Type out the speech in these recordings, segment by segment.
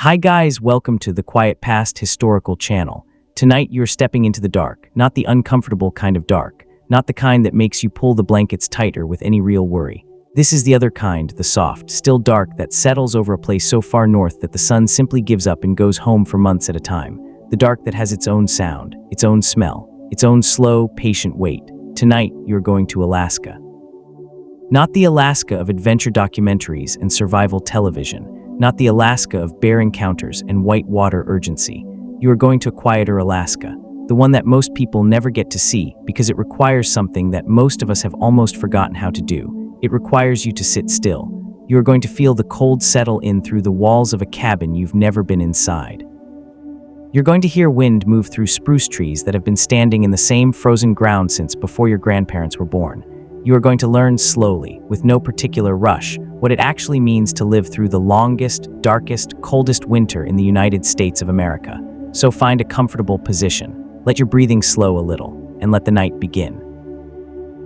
Hi guys, welcome to the Quiet Past Historical Channel. Tonight you're stepping into the dark, not the uncomfortable kind of dark, not the kind that makes you pull the blankets tighter with any real worry. This is the other kind, the soft, still dark that settles over a place so far north that the sun simply gives up and goes home for months at a time. The dark that has its own sound, its own smell, its own slow, patient wait. Tonight you're going to Alaska. Not the Alaska of adventure documentaries and survival television. Not the Alaska of bear encounters and whitewater urgency. You are going to a quieter Alaska, the one that most people never get to see because it requires something that most of us have almost forgotten how to do. It requires you to sit still. You are going to feel the cold settle in through the walls of a cabin you've never been inside. You're going to hear wind move through spruce trees that have been standing in the same frozen ground since before your grandparents were born. You are going to learn slowly, with no particular rush, what it actually means to live through the longest, darkest, coldest winter in the United States of America. So find a comfortable position, let your breathing slow a little, and let the night begin.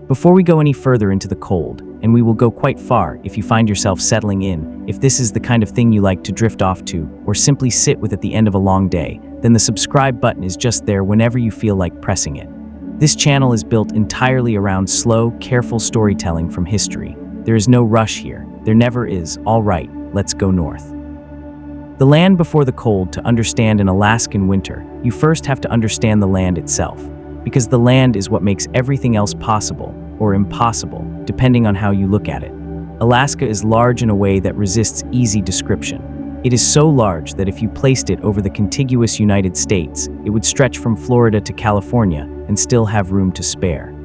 Before we go any further into the cold, and we will go quite far if you find yourself settling in, if this is the kind of thing you like to drift off to, or simply sit with at the end of a long day, then the subscribe button is just there whenever you feel like pressing it. This channel is built entirely around slow, careful storytelling from history. There is no rush here. There never is. All right, let's go north. The land before the cold. To understand an Alaskan winter, you first have to understand the land itself, because the land is what makes everything else possible, or impossible, depending on how you look at it. Alaska is large in a way that resists easy description. It is so large that if you placed it over the contiguous United States, it would stretch from Florida to California and still have room to spare.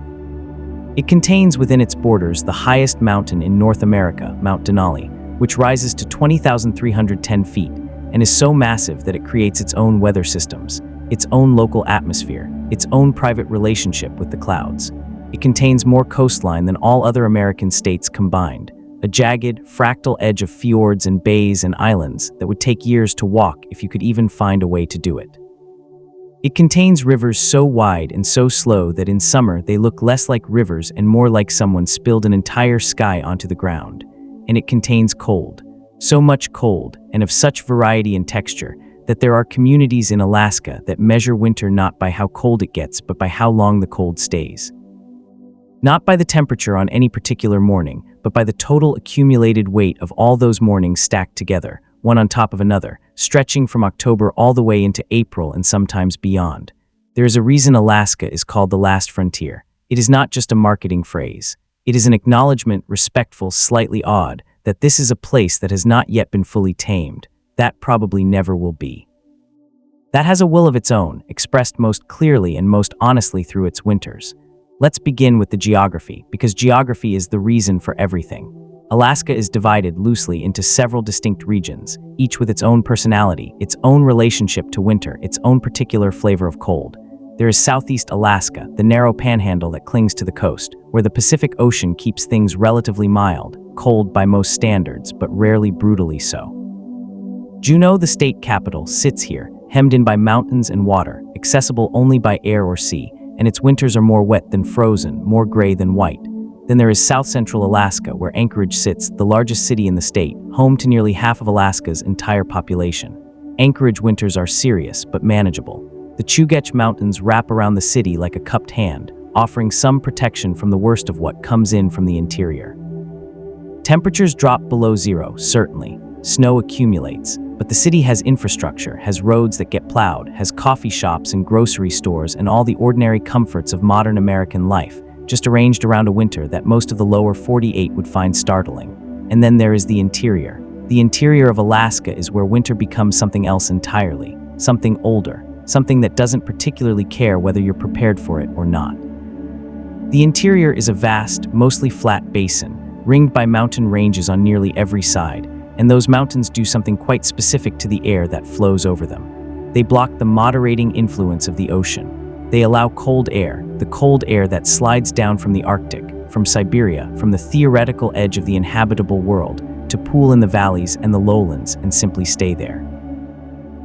It contains within its borders the highest mountain in North America, Mount Denali, which rises to 20,310 feet and is so massive that it creates its own weather systems, its own local atmosphere, its own private relationship with the clouds. It contains more coastline than all other American states combined, a jagged, fractal edge of fjords and bays and islands that would take years to walk if you could even find a way to do it. It contains rivers so wide and so slow that in summer they look less like rivers and more like someone spilled an entire sky onto the ground. And it contains cold, so much cold and of such variety and texture that there are communities in Alaska that measure winter not by how cold it gets but by how long the cold stays. Not by the temperature on any particular morning, but by the total accumulated weight of all those mornings stacked together, one on top of another, stretching from October all the way into April and sometimes beyond. There is a reason Alaska is called the last frontier. It is not just a marketing phrase. It is an acknowledgement, respectful, slightly odd, that this is a place that has not yet been fully tamed. That probably never will be. That has a will of its own, expressed most clearly and most honestly through its winters. Let's begin with the geography, because geography is the reason for everything. Alaska is divided loosely into several distinct regions, each with its own personality, its own relationship to winter, its own particular flavor of cold. There is Southeast Alaska, the narrow panhandle that clings to the coast, where the Pacific Ocean keeps things relatively mild, cold by most standards, but rarely brutally so. Juneau, the state capital, sits here, hemmed in by mountains and water, accessible only by air or sea, and its winters are more wet than frozen, more gray than white. Then there is South Central Alaska, where Anchorage sits, the largest city in the state, home to nearly half of Alaska's entire population. Anchorage winters are serious, but manageable. The Chugach Mountains wrap around the city like a cupped hand, offering some protection from the worst of what comes in from the interior. Temperatures drop below zero, certainly. Snow accumulates, but the city has infrastructure, has roads that get plowed, has coffee shops and grocery stores and all the ordinary comforts of modern American life, just arranged around a winter that most of the lower 48 would find startling. And then there is the interior. The interior of Alaska is where winter becomes something else entirely, something older, something that doesn't particularly care whether you're prepared for it or not. The interior is a vast, mostly flat basin, ringed by mountain ranges on nearly every side, and those mountains do something quite specific to the air that flows over them. They block the moderating influence of the ocean. They allow cold air, the cold air that slides down from the Arctic, from Siberia, from the theoretical edge of the inhabitable world, to pool in the valleys and the lowlands and simply stay there.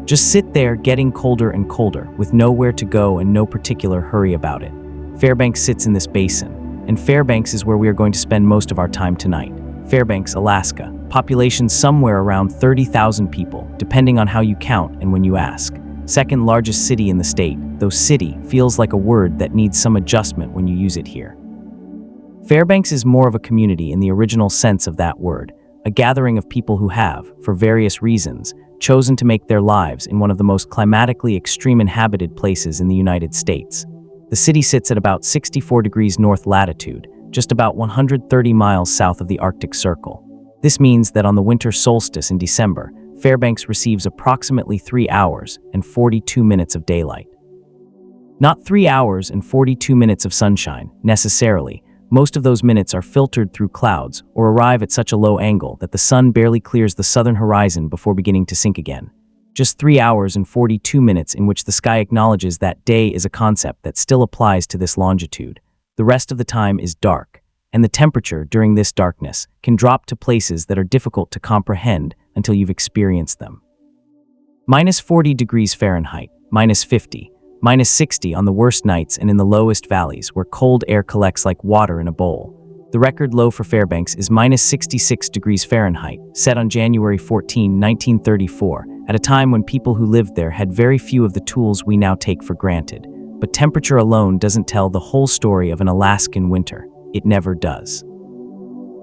Just sit there getting colder and colder, with nowhere to go and no particular hurry about it. Fairbanks sits in this basin, and Fairbanks is where we are going to spend most of our time tonight. Fairbanks, Alaska, population somewhere around 30,000 people, depending on how you count and when you ask. Second largest city in the state, though city feels like a word that needs some adjustment when you use it here. Fairbanks is more of a community in the original sense of that word, a gathering of people who have, for various reasons, chosen to make their lives in one of the most climatically extreme inhabited places in the United States. The city sits at about 64 degrees north latitude, just about 130 miles south of the Arctic Circle. This means that on the winter solstice in December, Fairbanks receives approximately 3 hours and 42 minutes of daylight. Not 3 hours and 42 minutes of sunshine, necessarily. Most of those minutes are filtered through clouds or arrive at such a low angle that the sun barely clears the southern horizon before beginning to sink again. Just 3 hours and 42 minutes in which the sky acknowledges that day is a concept that still applies to this longitude. The rest of the time is dark, and the temperature during this darkness can drop to places that are difficult to comprehend until you've experienced them. -40 degrees Fahrenheit, -50, -60 on the worst nights and in the lowest valleys where cold air collects like water in a bowl. The record low for Fairbanks is -66 degrees Fahrenheit, set on January 14, 1934, at a time when people who lived there had very few of the tools we now take for granted. But temperature alone doesn't tell the whole story of an Alaskan winter. It never does.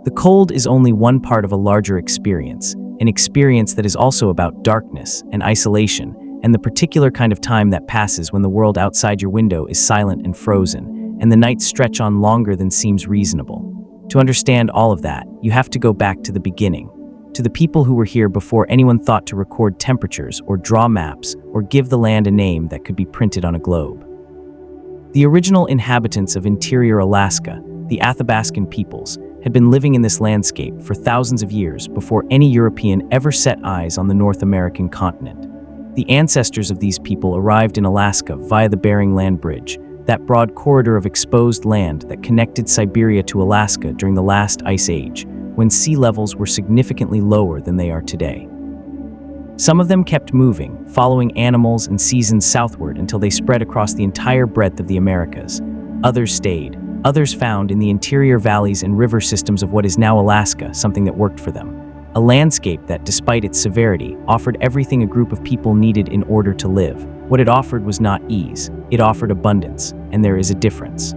The cold is only one part of a larger experience, an experience that is also about darkness and isolation, and the particular kind of time that passes when the world outside your window is silent and frozen, and the nights stretch on longer than seems reasonable. To understand all of that, you have to go back to the beginning, to the people who were here before anyone thought to record temperatures or draw maps or give the land a name that could be printed on a globe. The original inhabitants of interior Alaska, the Athabascan peoples, had been living in this landscape for thousands of years before any European ever set eyes on the North American continent. The ancestors of these people arrived in Alaska via the Bering Land Bridge, that broad corridor of exposed land that connected Siberia to Alaska during the last ice age, when sea levels were significantly lower than they are today. Some of them kept moving, following animals and seasons southward until they spread across the entire breadth of the Americas. Others stayed. Others found in the interior valleys and river systems of what is now Alaska something that worked for them. A landscape that, despite its severity, offered everything a group of people needed in order to live. What it offered was not ease, it offered abundance, and there is a difference.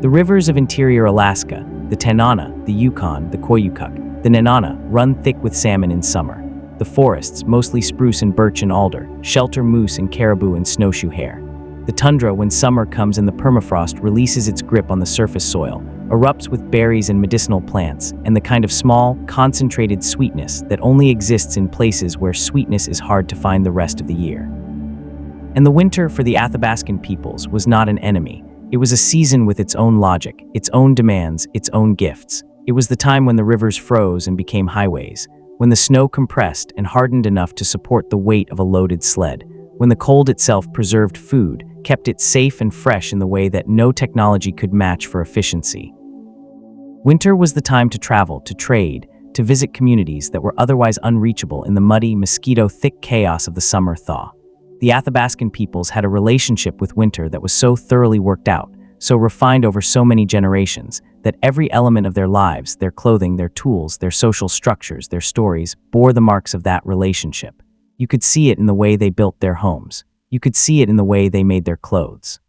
The rivers of interior Alaska, the Tanana, the Yukon, the Koyukuk, the Nenana, run thick with salmon in summer. The forests, mostly spruce and birch and alder, shelter moose and caribou and snowshoe hare. The tundra, when summer comes and the permafrost releases its grip on the surface soil, erupts with berries and medicinal plants, and the kind of small, concentrated sweetness that only exists in places where sweetness is hard to find the rest of the year. And the winter for the Athabascan peoples was not an enemy. It was a season with its own logic, its own demands, its own gifts. It was the time when the rivers froze and became highways, when the snow compressed and hardened enough to support the weight of a loaded sled, when the cold itself preserved food, kept it safe and fresh in the way that no technology could match for efficiency. Winter was the time to travel, to trade, to visit communities that were otherwise unreachable in the muddy, mosquito-thick chaos of the summer thaw. The Athabascan peoples had a relationship with winter that was so thoroughly worked out, so refined over so many generations, that every element of their lives, their clothing, their tools, their social structures, their stories, bore the marks of that relationship. You could see it in the way they built their homes. You could see it in the way they made their clothes.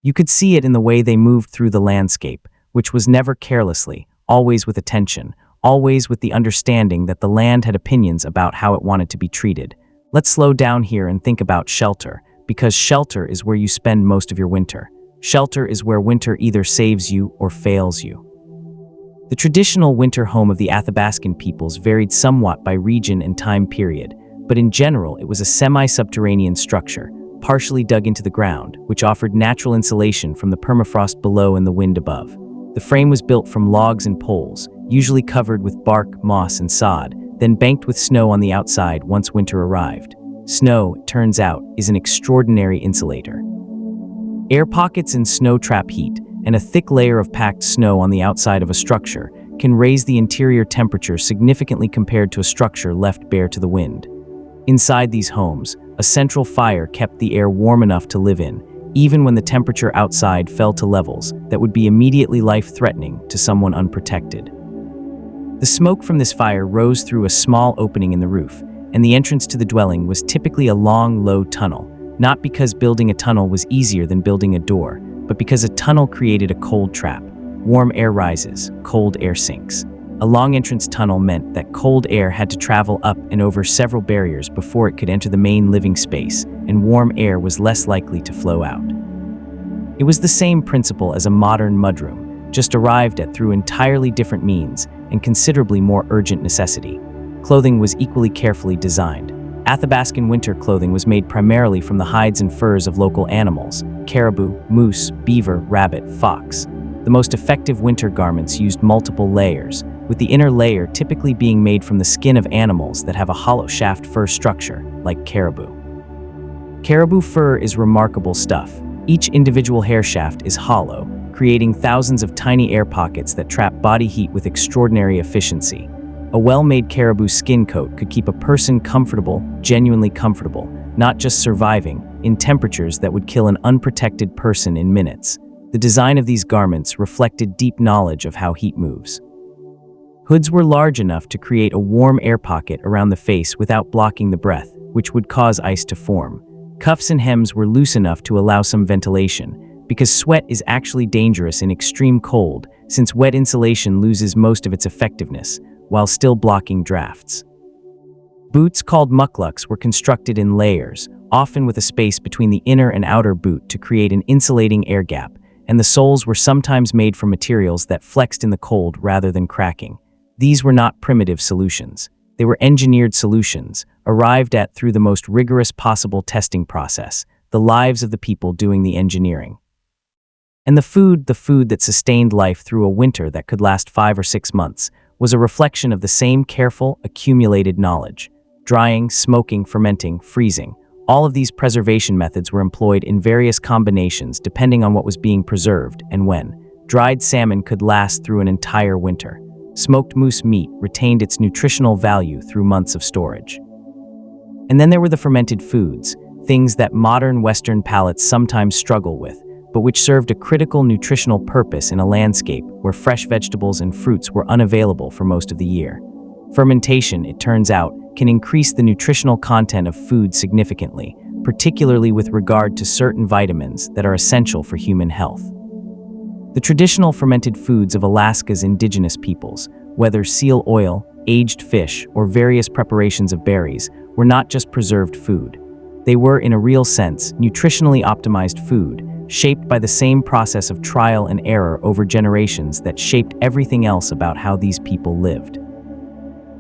You could see it in the way they moved through the landscape, which was never carelessly, always with attention, always with the understanding that the land had opinions about how it wanted to be treated. Let's slow down here and think about shelter, because shelter is where you spend most of your winter. Shelter is where winter either saves you or fails you. The traditional winter home of the Athabascan peoples varied somewhat by region and time period, but in general it was a semi-subterranean structure, partially dug into the ground, which offered natural insulation from the permafrost below and the wind above. The frame was built from logs and poles, usually covered with bark, moss, and sod, then banked with snow on the outside once winter arrived. Snow, it turns out, is an extraordinary insulator. Air pockets and snow trap heat, and a thick layer of packed snow on the outside of a structure can raise the interior temperature significantly compared to a structure left bare to the wind. Inside these homes, a central fire kept the air warm enough to live in, even when the temperature outside fell to levels that would be immediately life-threatening to someone unprotected. The smoke from this fire rose through a small opening in the roof, and the entrance to the dwelling was typically a long, low tunnel, not because building a tunnel was easier than building a door, but because a tunnel created a cold trap. Warm air rises, cold air sinks. A long entrance tunnel meant that cold air had to travel up and over several barriers before it could enter the main living space, and warm air was less likely to flow out. It was the same principle as a modern mudroom, just arrived at through entirely different means and considerably more urgent necessity. Clothing was equally carefully designed. Athabascan winter clothing was made primarily from the hides and furs of local animals: caribou, moose, beaver, rabbit, fox. The most effective winter garments used multiple layers, with the inner layer typically being made from the skin of animals that have a hollow shaft fur structure, like caribou. Caribou fur is remarkable stuff. Each individual hair shaft is hollow, creating thousands of tiny air pockets that trap body heat with extraordinary efficiency. A well-made caribou skin coat could keep a person comfortable, genuinely comfortable, not just surviving, in temperatures that would kill an unprotected person in minutes. The design of these garments reflected deep knowledge of how heat moves. Hoods were large enough to create a warm air pocket around the face without blocking the breath, which would cause ice to form. Cuffs and hems were loose enough to allow some ventilation, because sweat is actually dangerous in extreme cold, since wet insulation loses most of its effectiveness, while still blocking drafts. Boots called mucklucks were constructed in layers, often with a space between the inner and outer boot to create an insulating air gap, and the soles were sometimes made from materials that flexed in the cold rather than cracking. These were not primitive solutions. They were engineered solutions, arrived at through the most rigorous possible testing process, the lives of the people doing the engineering. And the food that sustained life through a winter that could last 5 or 6 months, was a reflection of the same careful, accumulated knowledge. Drying, smoking, fermenting, freezing. All of these preservation methods were employed in various combinations depending on what was being preserved and when. Dried salmon could last through an entire winter. Smoked moose meat retained its nutritional value through months of storage. And then there were the fermented foods, things that modern Western palates sometimes struggle with, but which served a critical nutritional purpose in a landscape where fresh vegetables and fruits were unavailable for most of the year. Fermentation, it turns out, can increase the nutritional content of food significantly, particularly with regard to certain vitamins that are essential for human health. The traditional fermented foods of Alaska's indigenous peoples, whether seal oil, aged fish, or various preparations of berries, were not just preserved food. They were, in a real sense, nutritionally optimized food, shaped by the same process of trial and error over generations that shaped everything else about how these people lived.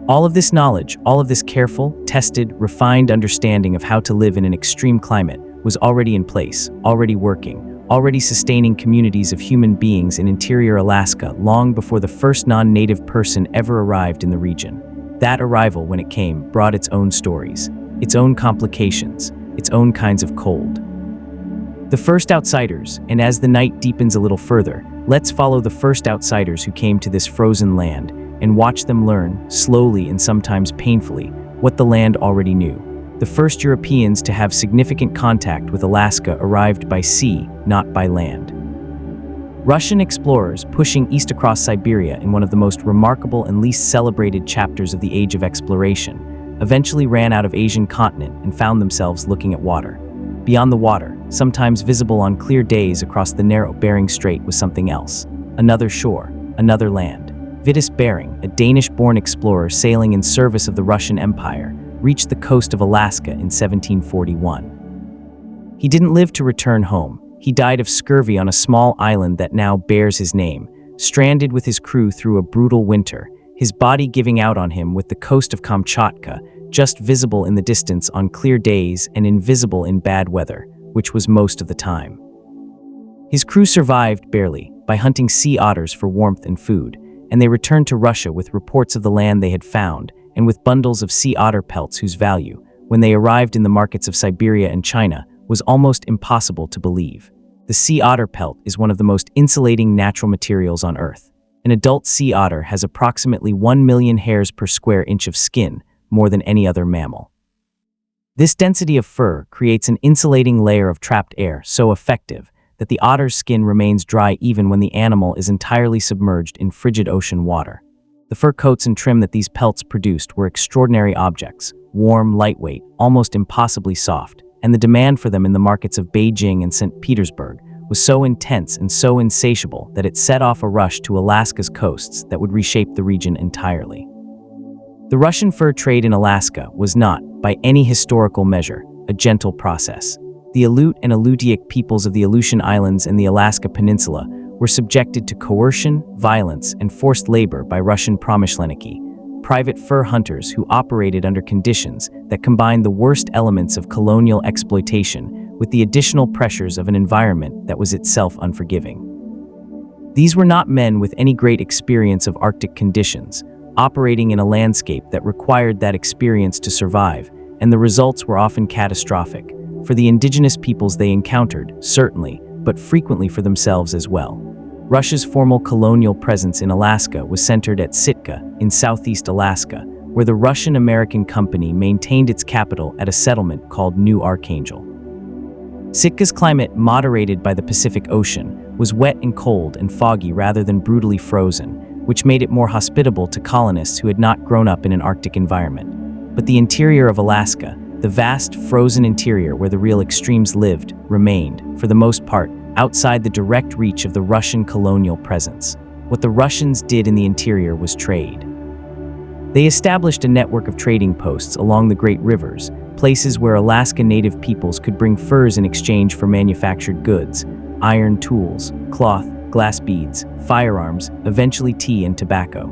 All of this knowledge, all of this careful, tested, refined understanding of how to live in an extreme climate was already in place, already working, already sustaining communities of human beings in interior Alaska long before the first non-native person ever arrived in the region. That arrival, when it came, brought its own stories, its own complications, its own kinds of cold. The first outsiders, and as the night deepens a little further, let's follow the first outsiders who came to this frozen land and watch them learn, slowly and sometimes painfully, what the land already knew. The first Europeans to have significant contact with Alaska arrived by sea, not by land. Russian explorers pushing east across Siberia in one of the most remarkable and least celebrated chapters of the Age of Exploration, eventually ran out of Asian continent and found themselves looking at water. Beyond the water, sometimes visible on clear days across the narrow Bering Strait, was something else. Another shore, another land. Vitus Bering, a Danish-born explorer sailing in service of the Russian Empire, reached the coast of Alaska in 1741. He didn't live to return home. He died of scurvy on a small island that now bears his name, stranded with his crew through a brutal winter, his body giving out on him with the coast of Kamchatka just visible in the distance on clear days and invisible in bad weather, which was most of the time. His crew survived, barely, by hunting sea otters for warmth and food, and they returned to Russia with reports of the land they had found and with bundles of sea otter pelts whose value, when they arrived in the markets of Siberia and China, was almost impossible to believe. The sea otter pelt is one of the most insulating natural materials on Earth. An adult sea otter has approximately 1 million hairs per square inch of skin, more than any other mammal. This density of fur creates an insulating layer of trapped air so effective that the otter's skin remains dry even when the animal is entirely submerged in frigid ocean water. The fur coats and trim that these pelts produced were extraordinary objects, warm, lightweight, almost impossibly soft, and the demand for them in the markets of Beijing and St. Petersburg was so intense and so insatiable that it set off a rush to Alaska's coasts that would reshape the region entirely. The Russian fur trade in Alaska was not, by any historical measure, a gentle process. The Aleut and Alutiiq peoples of the Aleutian Islands and the Alaska Peninsula were subjected to coercion, violence, and forced labor by Russian Promyshleniki, private fur hunters who operated under conditions that combined the worst elements of colonial exploitation with the additional pressures of an environment that was itself unforgiving. These were not men with any great experience of Arctic conditions, operating in a landscape that required that experience to survive, and the results were often catastrophic, for the indigenous peoples they encountered, certainly, but frequently for themselves as well. Russia's formal colonial presence in Alaska was centered at Sitka, in southeast Alaska, where the Russian-American company maintained its capital at a settlement called New Archangel. Sitka's climate, moderated by the Pacific Ocean, was wet and cold and foggy rather than brutally frozen, which made it more hospitable to colonists who had not grown up in an Arctic environment. But the interior of Alaska, the vast frozen interior where the real extremes lived, remained, for the most part, outside the direct reach of the Russian colonial presence. What the Russians did in the interior was trade. They established a network of trading posts along the great rivers, places where Alaska native peoples could bring furs in exchange for manufactured goods, iron tools, cloth, glass beads, firearms, eventually tea and tobacco.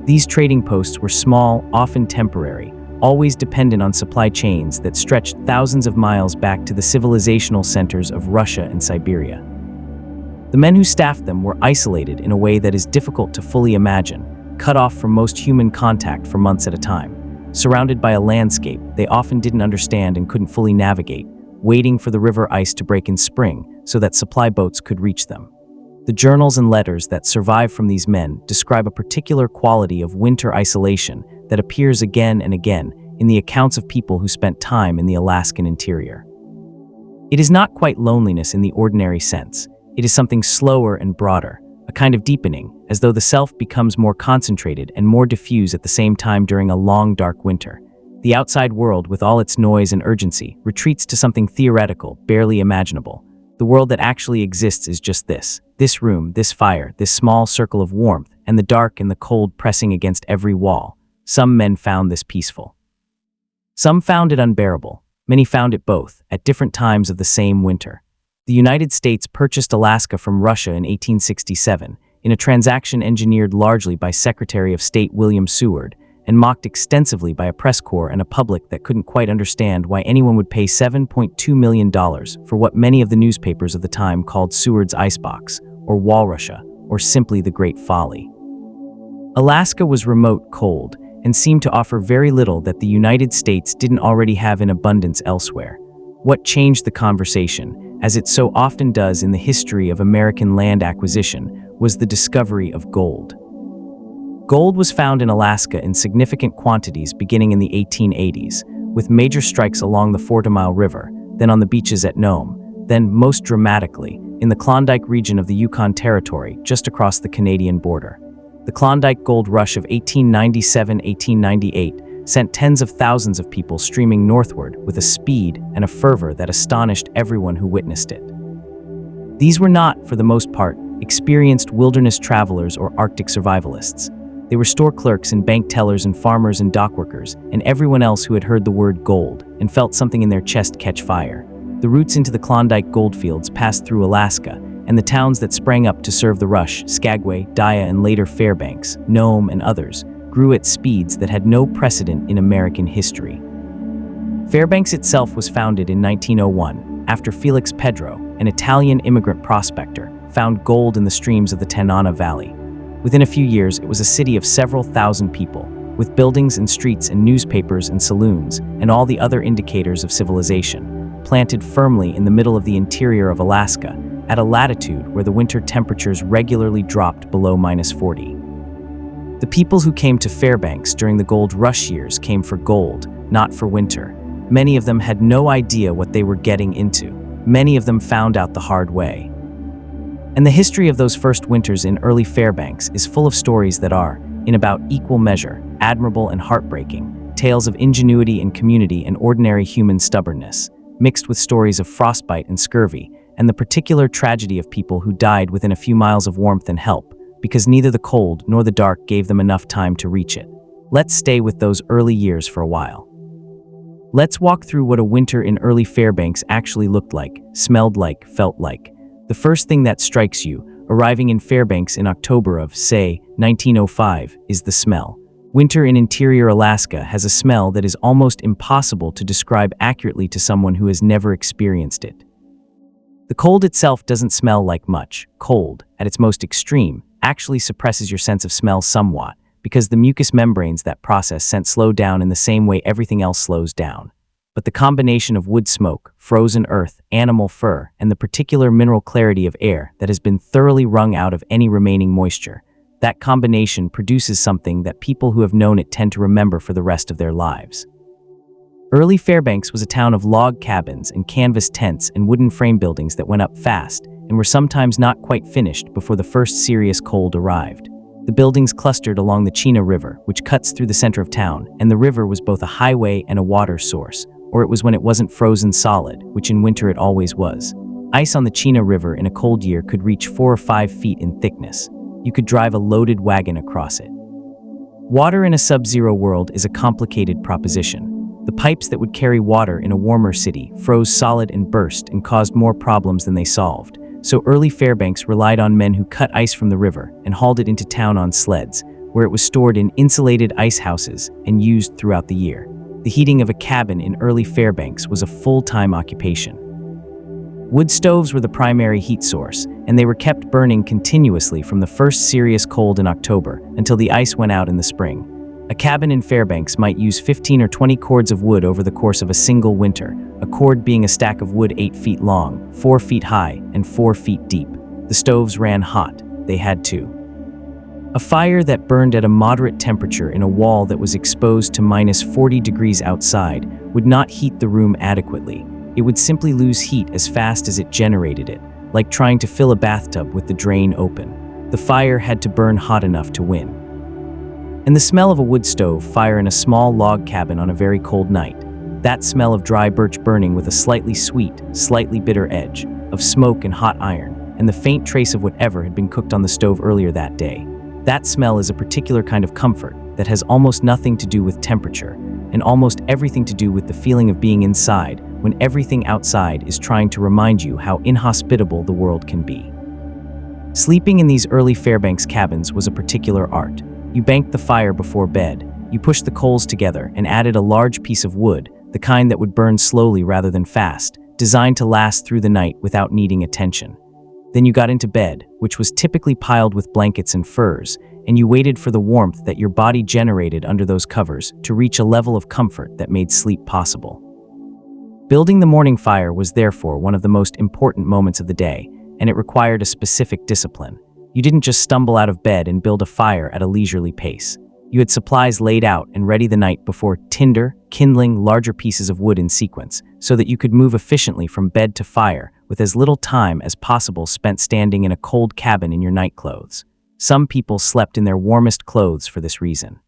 These trading posts were small, often temporary, always dependent on supply chains that stretched thousands of miles back to the civilizational centers of Russia and Siberia. The men who staffed them were isolated in a way that is difficult to fully imagine, cut off from most human contact for months at a time. Surrounded by a landscape they often didn't understand and couldn't fully navigate, waiting for the river ice to break in spring so that supply boats could reach them. The journals and letters that survive from these men describe a particular quality of winter isolation that appears again and again in the accounts of people who spent time in the Alaskan interior. It is not quite loneliness in the ordinary sense. It is something slower and broader, a kind of deepening, as though the self becomes more concentrated and more diffuse at the same time during a long, dark winter. The outside world, with all its noise and urgency, retreats to something theoretical, barely imaginable. The world that actually exists is just this room, this fire, this small circle of warmth, and the dark and the cold pressing against every wall. Some men found this peaceful. Some found it unbearable. Many found it both, at different times of the same winter. The United States purchased Alaska from Russia in 1867, in a transaction engineered largely by Secretary of State William Seward, and mocked extensively by a press corps and a public that couldn't quite understand why anyone would pay $7.2 million for what many of the newspapers of the time called Seward's Icebox, or Walrussia, or simply the Great Folly. Alaska was remote, cold, and seemed to offer very little that the United States didn't already have in abundance elsewhere. What changed the conversation, as it so often does in the history of American land acquisition, was the discovery of gold. Gold was found in Alaska in significant quantities beginning in the 1880s, with major strikes along the 40 Mile River, then on the beaches at Nome, then, most dramatically, in the Klondike region of the Yukon Territory just across the Canadian border. The Klondike Gold Rush of 1897-1898 sent tens of thousands of people streaming northward with a speed and a fervor that astonished everyone who witnessed it. These were not, for the most part, experienced wilderness travelers or Arctic survivalists. They were store clerks and bank tellers and farmers and dockworkers and everyone else who had heard the word gold and felt something in their chest catch fire. The routes into the Klondike goldfields passed through Alaska, and the towns that sprang up to serve the rush, Skagway, Dia, and later Fairbanks, Nome, and others, grew at speeds that had no precedent in American history. Fairbanks itself was founded in 1901, after Felix Pedro, an Italian immigrant prospector, found gold in the streams of the Tanana Valley. Within a few years, it was a city of several thousand people, with buildings and streets and newspapers and saloons, and all the other indicators of civilization, planted firmly in the middle of the interior of Alaska, at a latitude where the winter temperatures regularly dropped below -40. The people who came to Fairbanks during the Gold Rush years came for gold, not for winter. Many of them had no idea what they were getting into. Many of them found out the hard way. And the history of those first winters in early Fairbanks is full of stories that are, in about equal measure, admirable and heartbreaking, tales of ingenuity and community and ordinary human stubbornness, mixed with stories of frostbite and scurvy, and the particular tragedy of people who died within a few miles of warmth and help, because neither the cold nor the dark gave them enough time to reach it. Let's stay with those early years for a while. Let's walk through what a winter in early Fairbanks actually looked like, smelled like, felt like. The first thing that strikes you, arriving in Fairbanks in October of, say, 1905, is the smell. Winter in interior Alaska has a smell that is almost impossible to describe accurately to someone who has never experienced it. The cold itself doesn't smell like much. Cold, at its most extreme, actually suppresses your sense of smell somewhat, because the mucous membranes that process scent slow down in the same way everything else slows down. But the combination of wood smoke, frozen earth, animal fur, and the particular mineral clarity of air that has been thoroughly wrung out of any remaining moisture, that combination produces something that people who have known it tend to remember for the rest of their lives. Early Fairbanks was a town of log cabins and canvas tents and wooden frame buildings that went up fast and were sometimes not quite finished before the first serious cold arrived. The buildings clustered along the Yukon River, which cuts through the center of town, and the river was both a highway and a water source, or it was when it wasn't frozen solid, which in winter it always was. Ice on the Yukon River in a cold year could reach 4 or 5 feet in thickness. You could drive a loaded wagon across it. Water in a sub-zero world is a complicated proposition. The pipes that would carry water in a warmer city froze solid and burst and caused more problems than they solved. So early Fairbanks relied on men who cut ice from the river and hauled it into town on sleds, where it was stored in insulated ice houses and used throughout the year. The heating of a cabin in early Fairbanks was a full-time occupation. Wood stoves were the primary heat source, and they were kept burning continuously from the first serious cold in October until the ice went out in the spring. A cabin in Fairbanks might use 15 or 20 cords of wood over the course of a single winter, a cord being a stack of wood 8 feet long, 4 feet high, and 4 feet deep. The stoves ran hot. They had to. A fire that burned at a moderate temperature in a wall that was exposed to minus 40 degrees outside would not heat the room adequately. It would simply lose heat as fast as it generated it, like trying to fill a bathtub with the drain open. The fire had to burn hot enough to win. And the smell of a wood stove fire in a small log cabin on a very cold night, that smell of dry birch burning with a slightly sweet, slightly bitter edge, of smoke and hot iron, and the faint trace of whatever had been cooked on the stove earlier that day. That smell is a particular kind of comfort that has almost nothing to do with temperature, and almost everything to do with the feeling of being inside when everything outside is trying to remind you how inhospitable the world can be. Sleeping in these early Fairbanks cabins was a particular art. You banked the fire before bed, you pushed the coals together and added a large piece of wood, the kind that would burn slowly rather than fast, designed to last through the night without needing attention. Then you got into bed, which was typically piled with blankets and furs, and you waited for the warmth that your body generated under those covers to reach a level of comfort that made sleep possible. Building the morning fire was therefore one of the most important moments of the day, and it required a specific discipline. You didn't just stumble out of bed and build a fire at a leisurely pace. You had supplies laid out and ready the night before, tinder, kindling larger pieces of wood in sequence, so that you could move efficiently from bed to fire with as little time as possible spent standing in a cold cabin in your night clothes. Some people slept in their warmest clothes for this reason.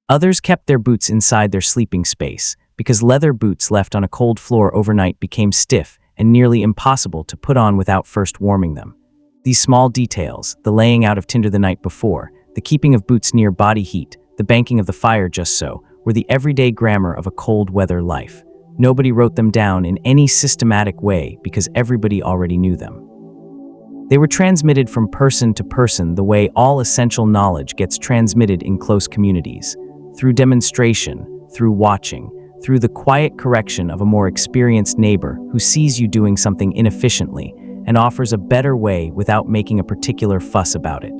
Others kept their boots inside their sleeping space, because leather boots left on a cold floor overnight became stiff and nearly impossible to put on without first warming them. These small details, the laying out of tinder the night before, the keeping of boots near body heat, the banking of the fire just so, were the everyday grammar of a cold weather life. Nobody wrote them down in any systematic way because everybody already knew them. They were transmitted from person to person the way all essential knowledge gets transmitted in close communities, through demonstration, through watching, through the quiet correction of a more experienced neighbor who sees you doing something inefficiently and offers a better way without making a particular fuss about it.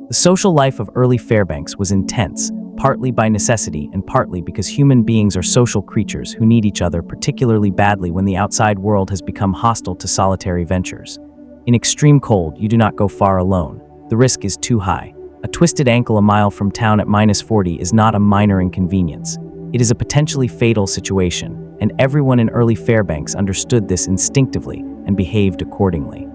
The social life of early Fairbanks was intense, partly by necessity and partly because human beings are social creatures who need each other particularly badly when the outside world has become hostile to solitary ventures. In extreme cold, you do not go far alone. The risk is too high. A twisted ankle a mile from town at minus 40 is not a minor inconvenience. It is a potentially fatal situation, and everyone in early Fairbanks understood this instinctively and behaved accordingly.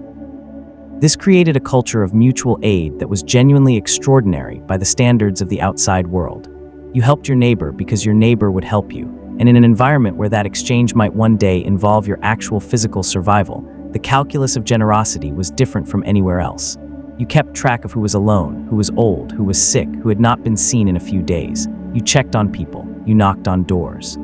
This created a culture of mutual aid that was genuinely extraordinary by the standards of the outside world. You helped your neighbor because your neighbor would help you, and in an environment where that exchange might one day involve your actual physical survival, the calculus of generosity was different from anywhere else. You kept track of who was alone, who was old, who was sick, who had not been seen in a few days. You checked on people. You knocked on doors.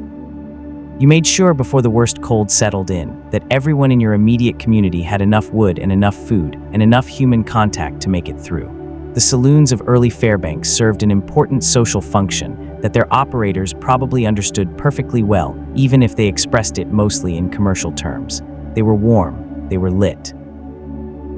You made sure before the worst cold settled in that everyone in your immediate community had enough wood and enough food and enough human contact to make it through. The saloons of early Fairbanks served an important social function that their operators probably understood perfectly well, even if they expressed it mostly in commercial terms. They were warm. They were lit.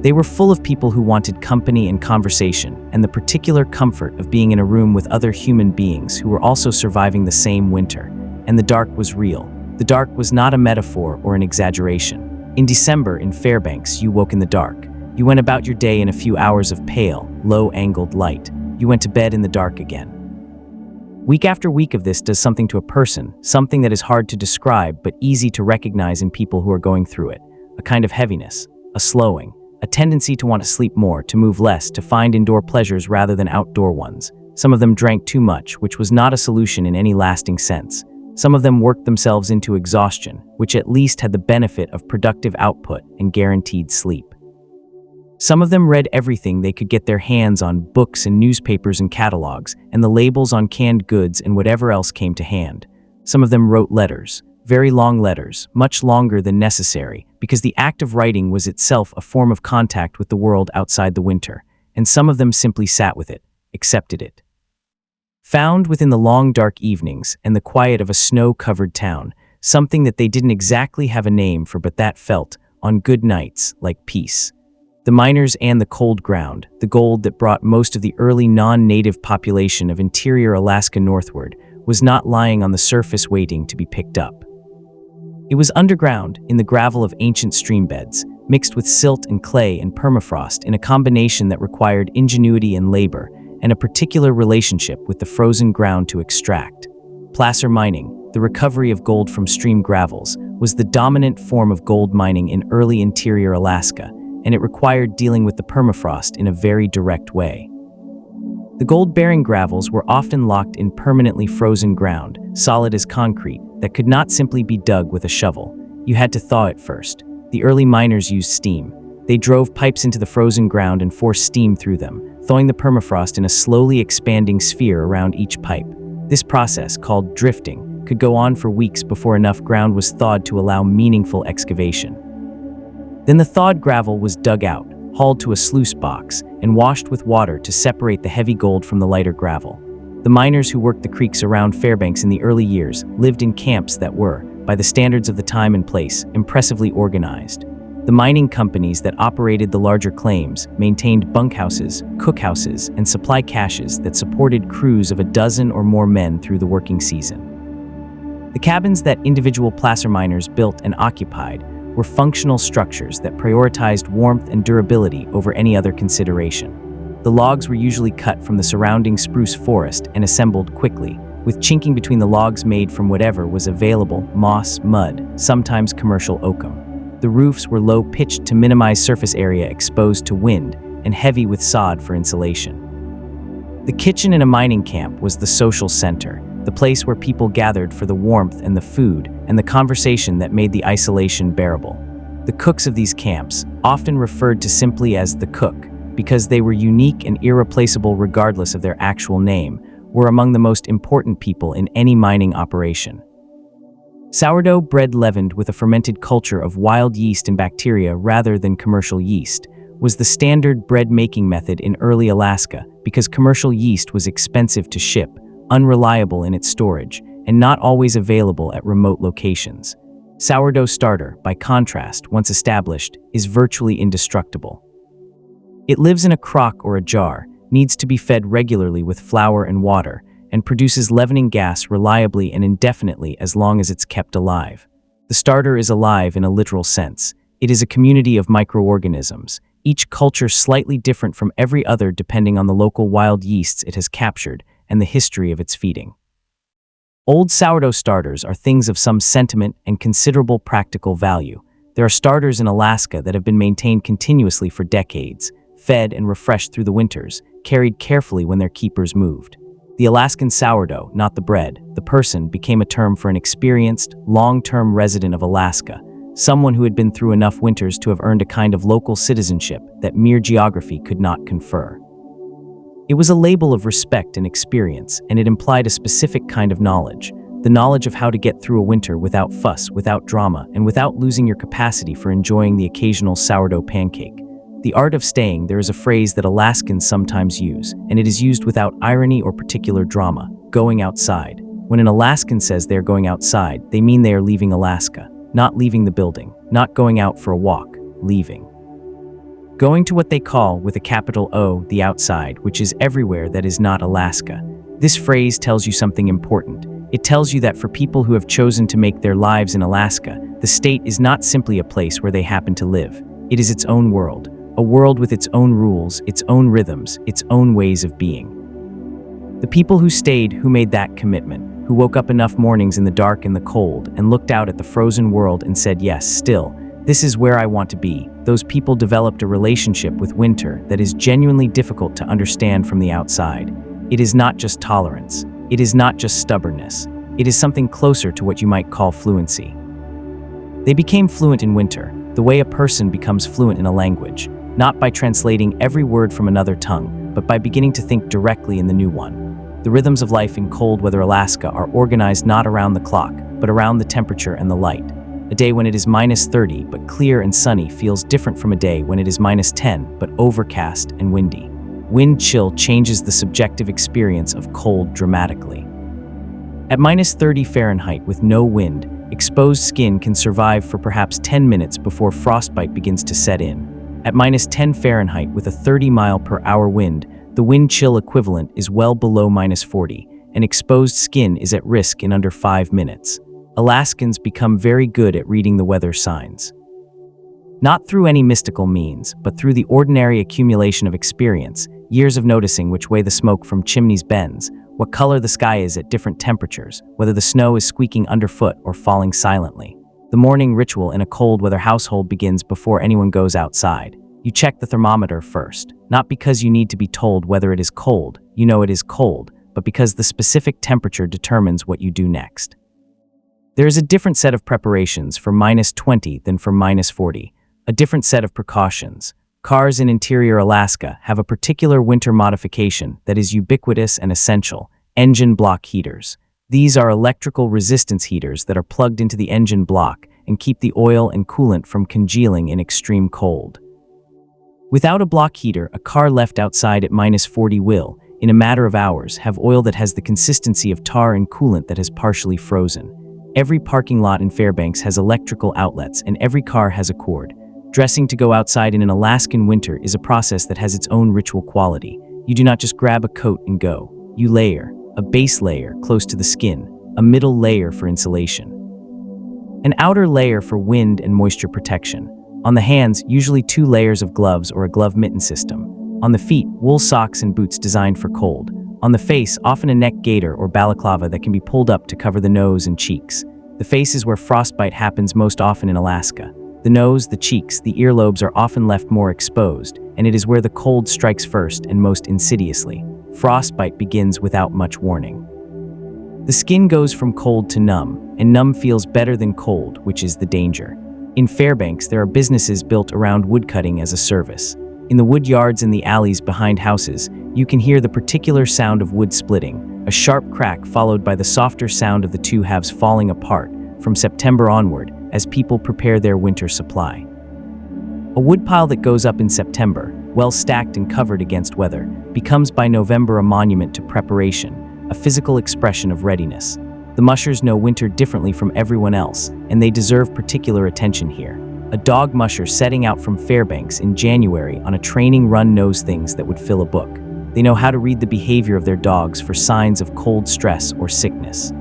They were full of people who wanted company and conversation, and the particular comfort of being in a room with other human beings who were also surviving the same winter. And the dark was real. The dark was not a metaphor or an exaggeration. In December in Fairbanks, you woke in the dark. You went about your day in a few hours of pale, low-angled light. You went to bed in the dark again. Week after week of this does something to a person, something that is hard to describe but easy to recognize in people who are going through it. A kind of heaviness, a slowing, a tendency to want to sleep more, to move less, to find indoor pleasures rather than outdoor ones. Some of them drank too much, which was not a solution in any lasting sense. Some of them worked themselves into exhaustion, which at least had the benefit of productive output and guaranteed sleep. Some of them read everything they could get their hands on, books and newspapers and catalogs, and the labels on canned goods and whatever else came to hand. Some of them wrote letters, very long letters, much longer than necessary, because the act of writing was itself a form of contact with the world outside the winter, and some of them simply sat with it, accepted it. Found within the long dark evenings and the quiet of a snow-covered town, something that they didn't exactly have a name for but that felt, on good nights, like peace. The miners and the cold ground, the gold that brought most of the early non-native population of interior Alaska northward, was not lying on the surface waiting to be picked up. It was underground, in the gravel of ancient stream beds, mixed with silt and clay and permafrost in a combination that required ingenuity and labor, and a particular relationship with the frozen ground to extract. Placer mining, the recovery of gold from stream gravels, was the dominant form of gold mining in early interior Alaska, and it required dealing with the permafrost in a very direct way. The gold-bearing gravels were often locked in permanently frozen ground, solid as concrete, that could not simply be dug with a shovel. You had to thaw it first. The early miners used steam. They drove pipes into the frozen ground and forced steam through them, thawing the permafrost in a slowly expanding sphere around each pipe. This process, called drifting, could go on for weeks before enough ground was thawed to allow meaningful excavation. Then the thawed gravel was dug out, hauled to a sluice box, and washed with water to separate the heavy gold from the lighter gravel. The miners who worked the creeks around Fairbanks in the early years lived in camps that were, by the standards of the time and place, impressively organized. The mining companies that operated the larger claims maintained bunkhouses, cookhouses, and supply caches that supported crews of a dozen or more men through the working season. The cabins that individual placer miners built and occupied were functional structures that prioritized warmth and durability over any other consideration. The logs were usually cut from the surrounding spruce forest and assembled quickly, with chinking between the logs made from whatever was available: moss, mud, sometimes commercial oakum. The roofs were low-pitched to minimize surface area exposed to wind, and heavy with sod for insulation. The kitchen in a mining camp was the social center, the place where people gathered for the warmth and the food and the conversation that made the isolation bearable. The cooks of these camps, often referred to simply as the cook, because they were unique and irreplaceable regardless of their actual name, were among the most important people in any mining operation. Sourdough bread leavened with a fermented culture of wild yeast and bacteria rather than commercial yeast was the standard bread-making method in early Alaska because commercial yeast was expensive to ship, unreliable in its storage, and not always available at remote locations. Sourdough starter, by contrast, once established, is virtually indestructible. It lives in a crock or a jar, needs to be fed regularly with flour and water, and produces leavening gas reliably and indefinitely as long as it's kept alive. The starter is alive in a literal sense. It is a community of microorganisms, each culture slightly different from every other depending on the local wild yeasts it has captured and the history of its feeding. Old sourdough starters are things of some sentiment and considerable practical value. There are starters in Alaska that have been maintained continuously for decades, fed and refreshed through the winters, carried carefully when their keepers moved. The Alaskan sourdough, not the bread, the person, became a term for an experienced, long-term resident of Alaska, someone who had been through enough winters to have earned a kind of local citizenship that mere geography could not confer. It was a label of respect and experience, and it implied a specific kind of knowledge, the knowledge of how to get through a winter without fuss, without drama, and without losing your capacity for enjoying the occasional sourdough pancake. The art of staying, there is a phrase that Alaskans sometimes use, and it is used without irony or particular drama: going outside. When an Alaskan says they are going outside, they mean they are leaving Alaska, not leaving the building, not going out for a walk, leaving. Going to what they call, with a capital O, the outside, which is everywhere that is not Alaska. This phrase tells you something important. It tells you that for people who have chosen to make their lives in Alaska, the state is not simply a place where they happen to live. It is its own world, a world with its own rules, its own rhythms, its own ways of being. The people who stayed, who made that commitment, who woke up enough mornings in the dark and the cold and looked out at the frozen world and said, yes, still, this is where I want to be, those people developed a relationship with winter that is genuinely difficult to understand from the outside. It is not just tolerance. It is not just stubbornness. It is something closer to what you might call fluency. They became fluent in winter, the way a person becomes fluent in a language, not by translating every word from another tongue, but by beginning to think directly in the new one. The rhythms of life in cold weather Alaska are organized not around the clock, but around the temperature and the light. A day when it is -30 but clear and sunny feels different from a day when it is -10 but overcast and windy. Wind chill changes the subjective experience of cold dramatically. At -30 Fahrenheit with no wind, exposed skin can survive for perhaps 10 minutes before frostbite begins to set in. At -10 Fahrenheit with a 30-mile-per-hour wind, the wind chill equivalent is well below -40, and exposed skin is at risk in under 5 minutes. Alaskans become very good at reading the weather signs. Not through any mystical means, but through the ordinary accumulation of experience, years of noticing which way the smoke from chimneys bends, what color the sky is at different temperatures, whether the snow is squeaking underfoot or falling silently. The morning ritual in a cold weather household begins before anyone goes outside. You check the thermometer first, not because you need to be told whether it is cold, you know it is cold, but because the specific temperature determines what you do next. There is a different set of preparations for -20 than for -40, a different set of precautions. Cars in interior Alaska have a particular winter modification that is ubiquitous and essential: engine block heaters. These are electrical resistance heaters that are plugged into the engine block and keep the oil and coolant from congealing in extreme cold. Without a block heater, a car left outside at -40 will, in a matter of hours, have oil that has the consistency of tar and coolant that has partially frozen. Every parking lot in Fairbanks has electrical outlets, and every car has a cord. Dressing to go outside in an Alaskan winter is a process that has its own ritual quality. You do not just grab a coat and go. You layer, a base layer close to the skin, a middle layer for insulation, an outer layer for wind and moisture protection. On the hands, usually 2 layers of gloves or a glove mitten system. On the feet, wool socks and boots designed for cold. On the face, often a neck gaiter or balaclava that can be pulled up to cover the nose and cheeks. The face is where frostbite happens most often in Alaska. The nose, the cheeks, the earlobes are often left more exposed, and it is where the cold strikes first and most insidiously. Frostbite begins without much warning. The skin goes from cold to numb, and numb feels better than cold, which is the danger. In Fairbanks, there are businesses built around woodcutting as a service. In the wood yards and the alleys behind houses, you can hear the particular sound of wood splitting, a sharp crack followed by the softer sound of the two halves falling apart from September onward as people prepare their winter supply. A woodpile that goes up in September, well stacked and covered against weather, becomes by November a monument to preparation, a physical expression of readiness. The mushers know winter differently from everyone else, and they deserve particular attention here. A dog musher setting out from Fairbanks in January on a training run knows things that would fill a book. They know how to read the behavior of their dogs for signs of cold stress or sickness.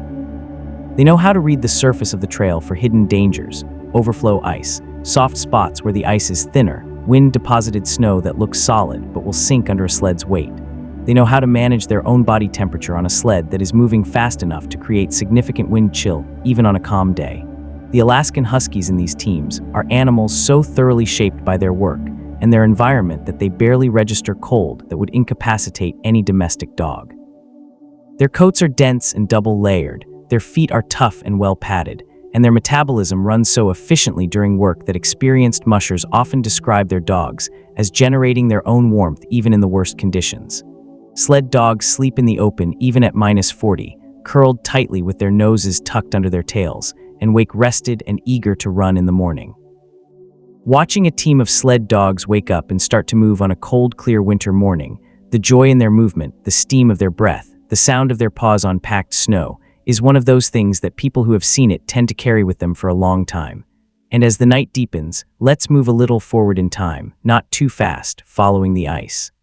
They know how to read the surface of the trail for hidden dangers, overflow ice, soft spots where the ice is thinner, wind-deposited snow that looks solid but will sink under a sled's weight. They know how to manage their own body temperature on a sled that is moving fast enough to create significant wind chill even on a calm day. The Alaskan Huskies in these teams are animals so thoroughly shaped by their work and their environment that they barely register cold that would incapacitate any domestic dog. Their coats are dense and double-layered, their feet are tough and well-padded, and their metabolism runs so efficiently during work that experienced mushers often describe their dogs as generating their own warmth even in the worst conditions. Sled dogs sleep in the open even at -40, curled tightly with their noses tucked under their tails, and wake rested and eager to run in the morning. Watching a team of sled dogs wake up and start to move on a cold, clear winter morning, the joy in their movement, the steam of their breath, the sound of their paws on packed snow, is one of those things that people who have seen it tend to carry with them for a long time. And as the night deepens, let's move a little forward in time, not too fast, following the ice.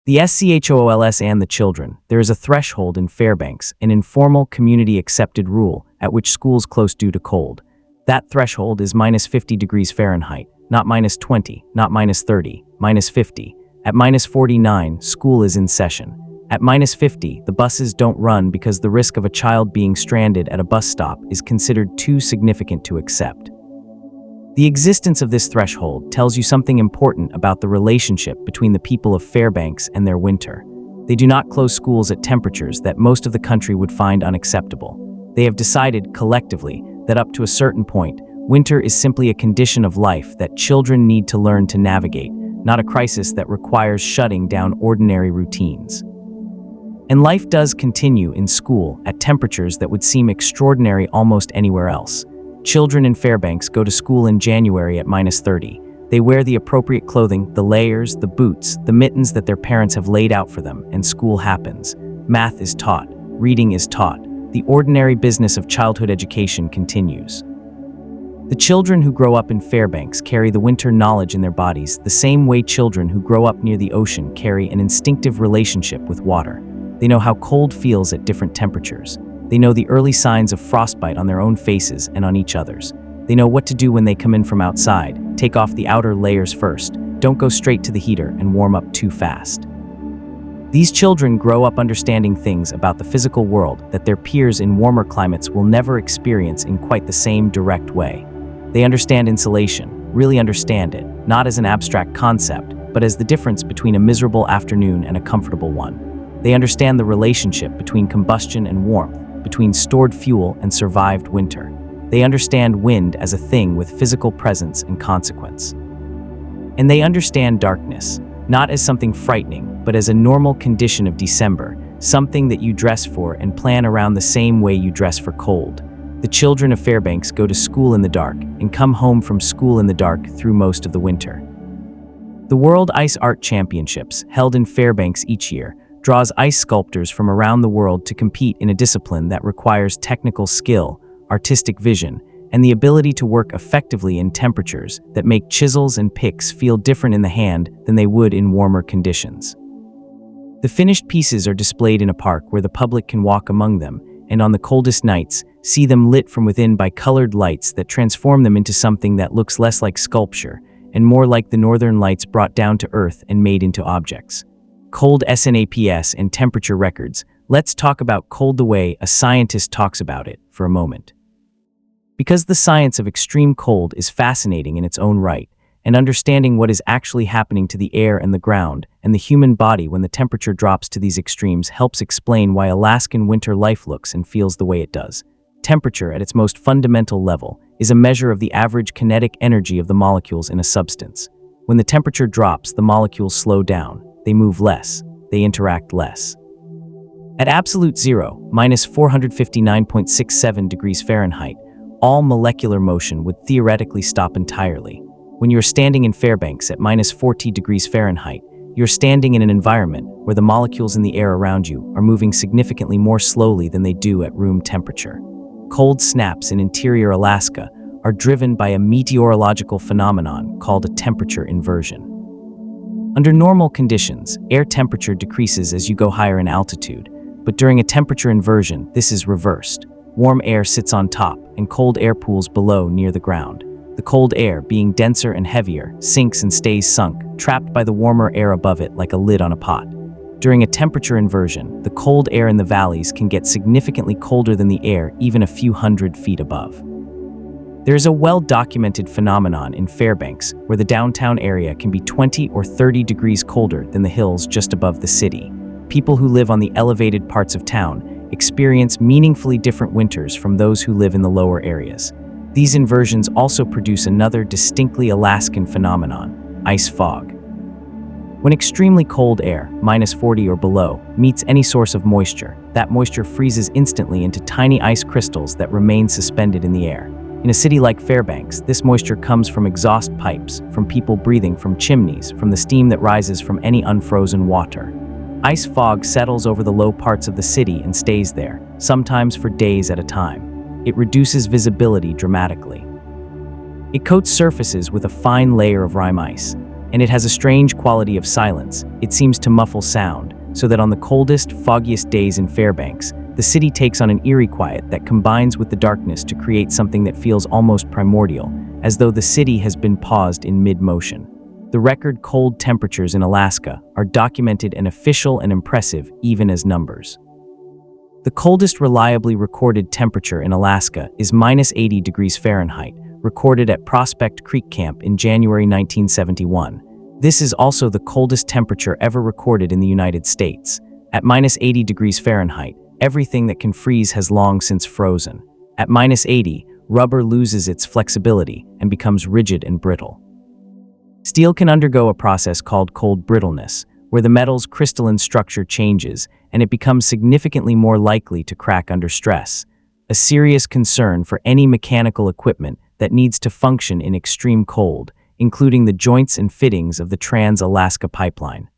The SCHOOLS and the children, there is a threshold in Fairbanks, an informal, community-accepted rule at which schools close due to cold. That threshold is -50 degrees Fahrenheit, not -20, not -30, -50. At -49, school is in session. At -50, the buses don't run because the risk of a child being stranded at a bus stop is considered too significant to accept. The existence of this threshold tells you something important about the relationship between the people of Fairbanks and their winter. They do not close schools at temperatures that most of the country would find unacceptable. They have decided, collectively, that up to a certain point, winter is simply a condition of life that children need to learn to navigate, not a crisis that requires shutting down ordinary routines. And life does continue in school at temperatures that would seem extraordinary almost anywhere else. Children in Fairbanks go to school in January at -30. They wear the appropriate clothing, the layers, the boots, the mittens that their parents have laid out for them, and school happens. Math is taught, reading is taught. The ordinary business of childhood education continues. The children who grow up in Fairbanks carry the winter knowledge in their bodies the same way children who grow up near the ocean carry an instinctive relationship with water. They know how cold feels at different temperatures. They know the early signs of frostbite on their own faces and on each other's. They know what to do when they come in from outside. Take off the outer layers first. Don't go straight to the heater and warm up too fast. These children grow up understanding things about the physical world that their peers in warmer climates will never experience in quite the same direct way. They understand insulation, really understand it, not as an abstract concept, but as the difference between a miserable afternoon and a comfortable one. They understand the relationship between combustion and warmth, between stored fuel and survived winter. They understand wind as a thing with physical presence and consequence. And they understand darkness, not as something frightening, but as a normal condition of December, something that you dress for and plan around the same way you dress for cold. The children of Fairbanks go to school in the dark and come home from school in the dark through most of the winter. The World Ice Art Championships, held in Fairbanks each year, draws ice sculptors from around the world to compete in a discipline that requires technical skill, artistic vision, and the ability to work effectively in temperatures that make chisels and picks feel different in the hand than they would in warmer conditions. The finished pieces are displayed in a park where the public can walk among them, and on the coldest nights, see them lit from within by colored lights that transform them into something that looks less like sculpture and more like the northern lights brought down to earth and made into objects. Cold SNAPS and temperature records. Let's talk about cold the way a scientist talks about it for a moment. Because the science of extreme cold is fascinating in its own right, and understanding what is actually happening to the air and the ground and the human body when the temperature drops to these extremes helps explain why Alaskan winter life looks and feels the way it does. Temperature, at its most fundamental level, is a measure of the average kinetic energy of the molecules in a substance. When the temperature drops, the molecules slow down. They move less. They interact less. At absolute zero, -459.67 degrees Fahrenheit, all molecular motion would theoretically stop entirely. When you're standing in Fairbanks at -40 degrees Fahrenheit, you're standing in an environment where the molecules in the air around you are moving significantly more slowly than they do at room temperature. Cold snaps in interior Alaska are driven by a meteorological phenomenon called a temperature inversion. Under normal conditions, air temperature decreases as you go higher in altitude, but during a temperature inversion, this is reversed. Warm air sits on top, and cold air pools below near the ground. The cold air, being denser and heavier, sinks and stays sunk, trapped by the warmer air above it like a lid on a pot. During a temperature inversion, the cold air in the valleys can get significantly colder than the air even a few hundred feet above. There's a well-documented phenomenon in Fairbanks where the downtown area can be 20 or 30 degrees colder than the hills just above the city. People who live on the elevated parts of town experience meaningfully different winters from those who live in the lower areas. These inversions also produce another distinctly Alaskan phenomenon, ice fog. When extremely cold air, -40 or below, meets any source of moisture, that moisture freezes instantly into tiny ice crystals that remain suspended in the air. In a city like Fairbanks, this moisture comes from exhaust pipes, from people breathing from chimneys, from the steam that rises from any unfrozen water. Ice fog settles over the low parts of the city and stays there, sometimes for days at a time. It reduces visibility dramatically. It coats surfaces with a fine layer of rime ice, and it has a strange quality of silence. It seems to muffle sound, so that on the coldest, foggiest days in Fairbanks, the city takes on an eerie quiet that combines with the darkness to create something that feels almost primordial, as though the city has been paused in mid-motion. The record cold temperatures in Alaska are documented and official and impressive even as numbers. The coldest reliably recorded temperature in Alaska is -80 degrees Fahrenheit, recorded at Prospect Creek Camp in January 1971. This is also the coldest temperature ever recorded in the United States. At -80 degrees Fahrenheit, everything that can freeze has long since frozen. At -80, rubber loses its flexibility and becomes rigid and brittle. Steel can undergo a process called cold brittleness, where the metal's crystalline structure changes and it becomes significantly more likely to crack under stress, a serious concern for any mechanical equipment that needs to function in extreme cold, including the joints and fittings of the Trans-Alaska Pipeline.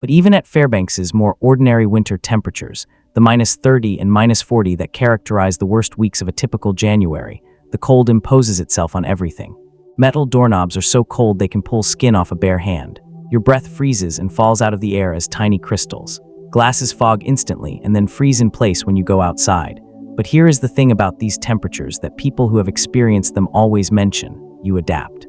But even at Fairbanks's more ordinary winter temperatures, the -30 and -40 that characterize the worst weeks of a typical January, the cold imposes itself on everything. Metal doorknobs are so cold they can pull skin off a bare hand. Your breath freezes and falls out of the air as tiny crystals. Glasses fog instantly and then freeze in place when you go outside. But here is the thing about these temperatures that people who have experienced them always mention: you adapt.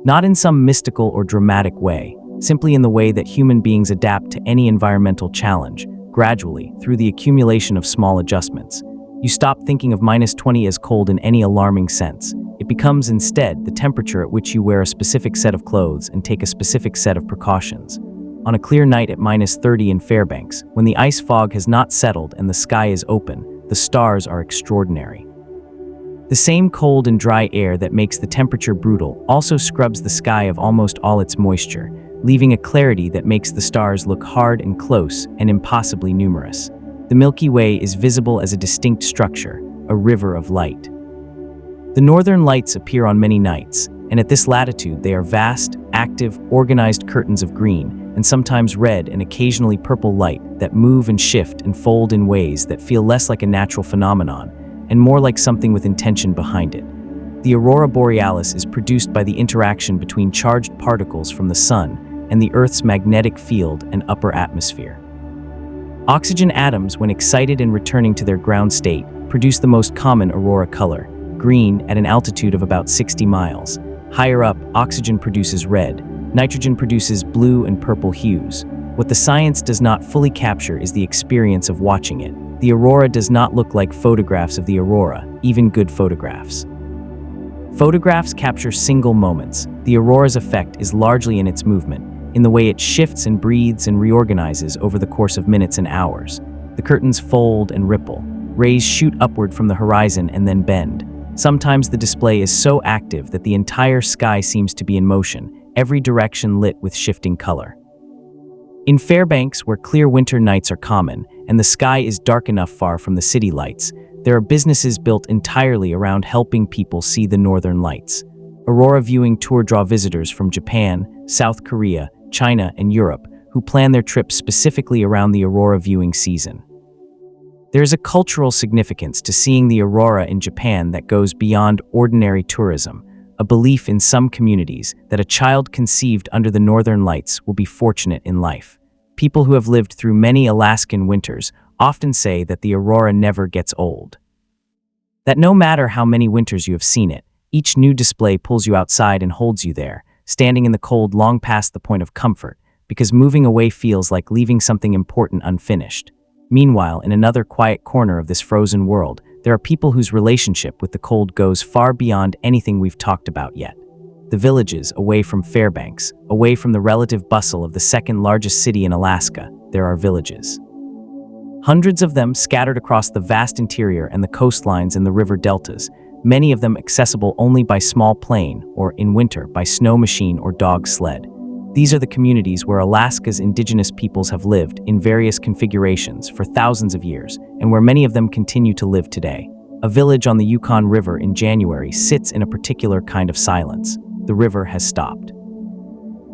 Not in some mystical or dramatic way, simply in the way that human beings adapt to any environmental challenge, gradually, through the accumulation of small adjustments. You stop thinking of -20 as cold in any alarming sense. It becomes instead the temperature at which you wear a specific set of clothes and take a specific set of precautions. On a clear night at -30 in Fairbanks, when the ice fog has not settled and the sky is open, the stars are extraordinary. The same cold and dry air that makes the temperature brutal also scrubs the sky of almost all its moisture, leaving a clarity that makes the stars look hard and close and impossibly numerous. The Milky Way is visible as a distinct structure, a river of light. The northern lights appear on many nights, and at this latitude they are vast, active, organized curtains of green, and sometimes red and occasionally purple light that move and shift and fold in ways that feel less like a natural phenomenon and more like something with intention behind it. The aurora borealis is produced by the interaction between charged particles from the sun and the Earth's magnetic field and upper atmosphere. Oxygen atoms, when excited and returning to their ground state, produce the most common aurora color, green, at an altitude of about 60 miles. Higher up, oxygen produces red, nitrogen produces blue and purple hues. What the science does not fully capture is the experience of watching it. The aurora does not look like photographs of the aurora, even good photographs. Photographs capture single moments. The aurora's effect is largely in its movement, in the way it shifts and breathes and reorganizes over the course of minutes and hours. The curtains fold and ripple. Rays shoot upward from the horizon and then bend. Sometimes the display is so active that the entire sky seems to be in motion, every direction lit with shifting color. In Fairbanks, where clear winter nights are common, and the sky is dark enough far from the city lights, there are businesses built entirely around helping people see the northern lights. Aurora viewing tours draw visitors from Japan, South Korea, China, and Europe, who plan their trips specifically around the aurora viewing season. There is a cultural significance to seeing the aurora in Japan that goes beyond ordinary tourism, a belief in some communities that a child conceived under the northern lights will be fortunate in life. People who have lived through many Alaskan winters often say that the aurora never gets old. That no matter how many winters you have seen it, each new display pulls you outside and holds you there, standing in the cold long past the point of comfort, because moving away feels like leaving something important unfinished. Meanwhile, in another quiet corner of this frozen world, there are people whose relationship with the cold goes far beyond anything we've talked about yet. The villages away from Fairbanks, away from the relative bustle of the second largest city in Alaska, there are villages. Hundreds of them scattered across the vast interior and the coastlines and the river deltas, many of them accessible only by small plane or, in winter, by snow machine or dog sled. These are the communities where Alaska's indigenous peoples have lived in various configurations for thousands of years, and where many of them continue to live today. A village on the Yukon River in January sits in a particular kind of silence. The river has stopped.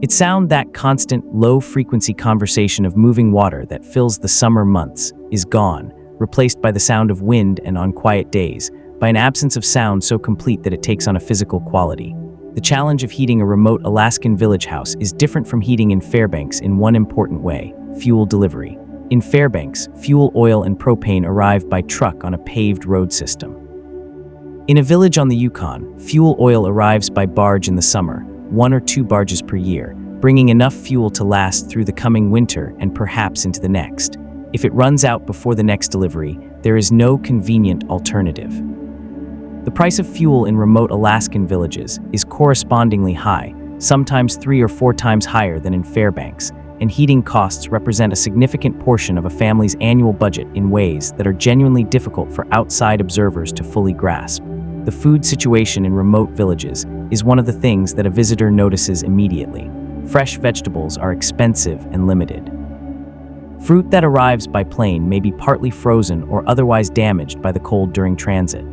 Its sound, that constant, low-frequency conversation of moving water that fills the summer months, is gone, replaced by the sound of wind and, on quiet days, by an absence of sound so complete that it takes on a physical quality. The challenge of heating a remote Alaskan village house is different from heating in Fairbanks in one important way: fuel delivery. In Fairbanks, fuel, oil, and propane arrive by truck on a paved road system. In a village on the Yukon, fuel oil arrives by barge in the summer, 1 or 2 barges per year, bringing enough fuel to last through the coming winter and perhaps into the next. If it runs out before the next delivery, there is no convenient alternative. The price of fuel in remote Alaskan villages is correspondingly high, sometimes 3 or 4 times higher than in Fairbanks, and heating costs represent a significant portion of a family's annual budget in ways that are genuinely difficult for outside observers to fully grasp. The food situation in remote villages is one of the things that a visitor notices immediately. Fresh vegetables are expensive and limited. Fruit that arrives by plane may be partly frozen or otherwise damaged by the cold during transit.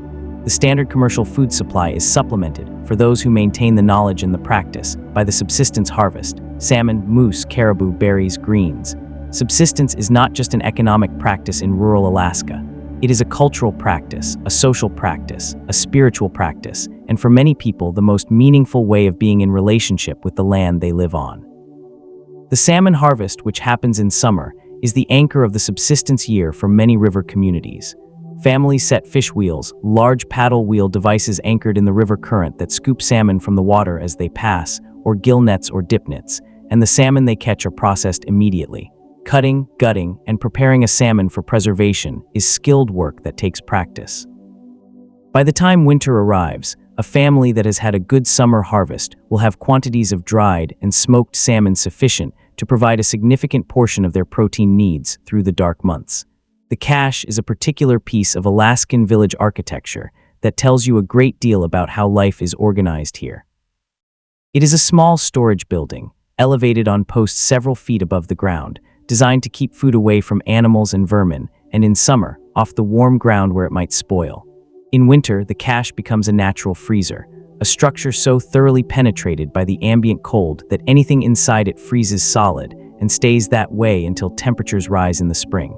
The standard commercial food supply is supplemented, for those who maintain the knowledge and the practice, by the subsistence harvest: salmon, moose, caribou, berries, greens. Subsistence is not just an economic practice in rural Alaska. It is a cultural practice, a social practice, a spiritual practice, and for many people, the most meaningful way of being in relationship with the land they live on. The salmon harvest, which happens in summer, is the anchor of the subsistence year for many river communities. Families set fish wheels, large paddle wheel devices anchored in the river current that scoop salmon from the water as they pass, or gill nets or dip nets, and the salmon they catch are processed immediately. Cutting, gutting, and preparing a salmon for preservation is skilled work that takes practice. By the time winter arrives, a family that has had a good summer harvest will have quantities of dried and smoked salmon sufficient to provide a significant portion of their protein needs through the dark months. The cache is a particular piece of Alaskan village architecture that tells you a great deal about how life is organized here. It is a small storage building, elevated on posts several feet above the ground, designed to keep food away from animals and vermin, and in summer, off the warm ground where it might spoil. In winter, the cache becomes a natural freezer, a structure so thoroughly penetrated by the ambient cold that anything inside it freezes solid and stays that way until temperatures rise in the spring.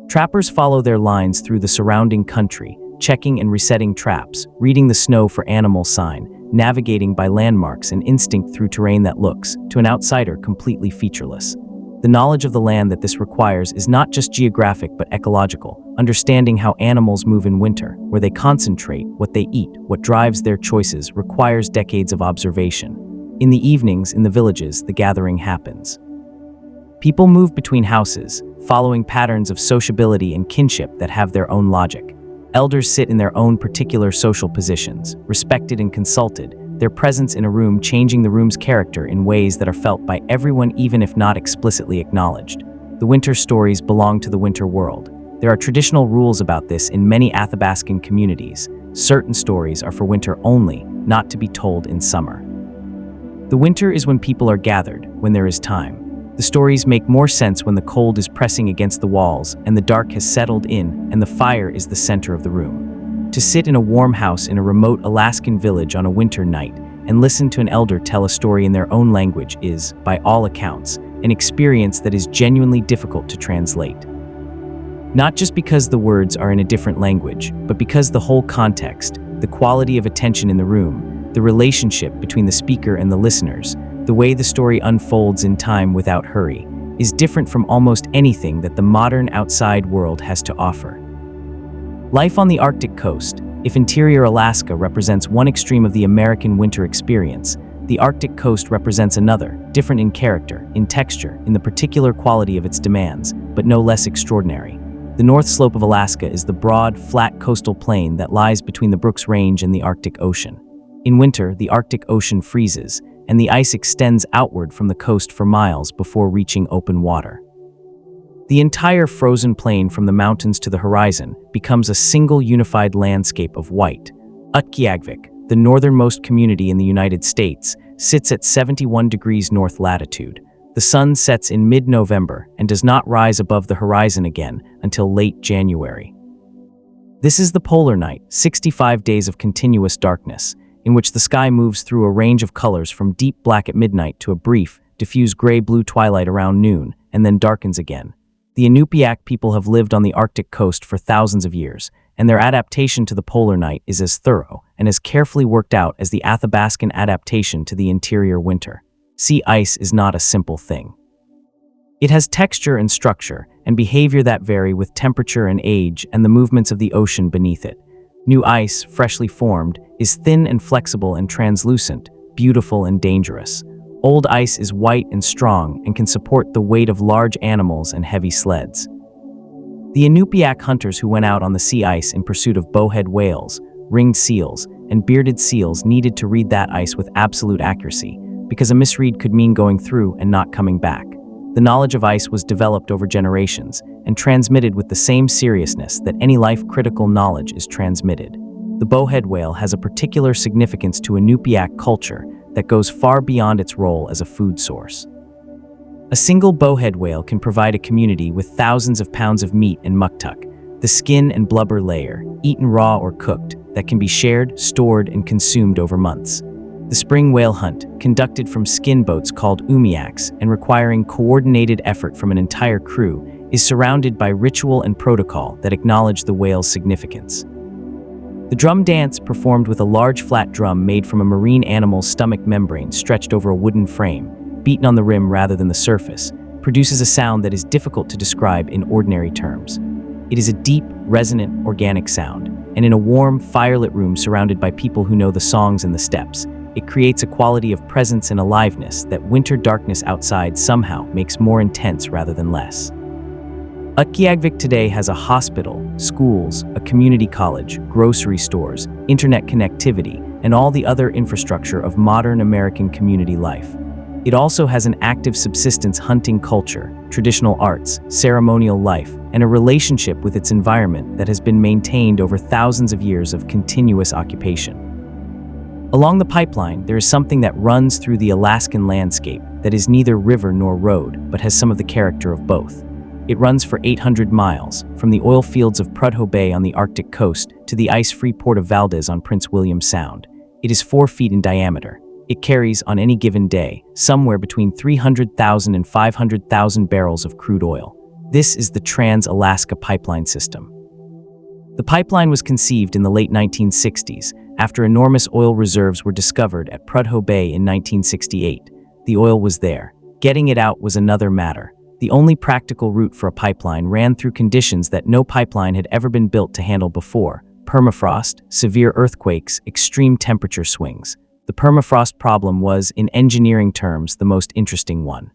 Trappers follow their lines through the surrounding country, checking and resetting traps, reading the snow for animal sign, navigating by landmarks and instinct through terrain that looks, to an outsider, completely featureless. The knowledge of the land that this requires is not just geographic but ecological, understanding how animals move in winter, where they concentrate, what they eat, what drives their choices, requires decades of observation. In the evenings, in the villages, the gathering happens. People move between houses, following patterns of sociability and kinship that have their own logic. Elders sit in their own particular social positions, respected and consulted, their presence in a room changing the room's character in ways that are felt by everyone even if not explicitly acknowledged. The winter stories belong to the winter world. There are traditional rules about this in many Athabascan communities. Certain stories are for winter only, not to be told in summer. The winter is when people are gathered, when there is time. The stories make more sense when the cold is pressing against the walls and the dark has settled in and the fire is the center of the room. To sit in a warm house in a remote Alaskan village on a winter night and listen to an elder tell a story in their own language is, by all accounts, an experience that is genuinely difficult to translate. Not just because the words are in a different language, but because the whole context, the quality of attention in the room, the relationship between the speaker and the listeners, the way the story unfolds in time without hurry, is different from almost anything that the modern outside world has to offer. Life on the Arctic coast, if interior Alaska represents one extreme of the American winter experience, the Arctic coast represents another, different in character, in texture, in the particular quality of its demands, but no less extraordinary. The north slope of Alaska is the broad, flat coastal plain that lies between the Brooks Range and the Arctic Ocean. In winter, the Arctic Ocean freezes, and the ice extends outward from the coast for miles before reaching open water. The entire frozen plain from the mountains to the horizon becomes a single unified landscape of white. Utqiagvik, the northernmost community in the United States, sits at 71 degrees north latitude. The sun sets in mid-November and does not rise above the horizon again until late January. This is the polar night, 65 days of continuous darkness, in which the sky moves through a range of colors from deep black at midnight to a brief, diffuse gray-blue twilight around noon, and then darkens again. The Inupiaq people have lived on the Arctic coast for thousands of years, and their adaptation to the polar night is as thorough and as carefully worked out as the Athabascan adaptation to the interior winter. Sea ice is not a simple thing. It has texture and structure, and behavior that vary with temperature and age and the movements of the ocean beneath it. New ice, freshly formed, is thin and flexible and translucent, beautiful and dangerous. Old ice is white and strong and can support the weight of large animals and heavy sleds. The Inupiaq hunters who went out on the sea ice in pursuit of bowhead whales, ringed seals, and bearded seals needed to read that ice with absolute accuracy, because a misread could mean going through and not coming back. The knowledge of ice was developed over generations and transmitted with the same seriousness that any life-critical knowledge is transmitted. The bowhead whale has a particular significance to Inupiaq culture that goes far beyond its role as a food source. A single bowhead whale can provide a community with thousands of pounds of meat and muktuk, the skin and blubber layer, eaten raw or cooked, that can be shared, stored, and consumed over months. The spring whale hunt, conducted from skin boats called umiaks and requiring coordinated effort from an entire crew, is surrounded by ritual and protocol that acknowledge the whale's significance. The drum dance, performed with a large flat drum made from a marine animal's stomach membrane stretched over a wooden frame, beaten on the rim rather than the surface, produces a sound that is difficult to describe in ordinary terms. It is a deep, resonant, organic sound, and in a warm, firelit room surrounded by people who know the songs and the steps, it creates a quality of presence and aliveness that winter darkness outside somehow makes more intense rather than less. Utqiagvik today has a hospital, schools, a community college, grocery stores, internet connectivity, and all the other infrastructure of modern American community life. It also has an active subsistence hunting culture, traditional arts, ceremonial life, and a relationship with its environment that has been maintained over thousands of years of continuous occupation. Along the pipeline, there is something that runs through the Alaskan landscape that is neither river nor road, but has some of the character of both. It runs for 800 miles, from the oil fields of Prudhoe Bay on the Arctic coast to the ice-free port of Valdez on Prince William Sound. It is 4 feet in diameter. It carries, on any given day, somewhere between 300,000 and 500,000 barrels of crude oil. This is the Trans-Alaska Pipeline System. The pipeline was conceived in the late 1960s, after enormous oil reserves were discovered at Prudhoe Bay in 1968. The oil was there. Getting it out was another matter. The only practical route for a pipeline ran through conditions that no pipeline had ever been built to handle before: permafrost, severe earthquakes, extreme temperature swings. The permafrost problem was, in engineering terms, the most interesting one.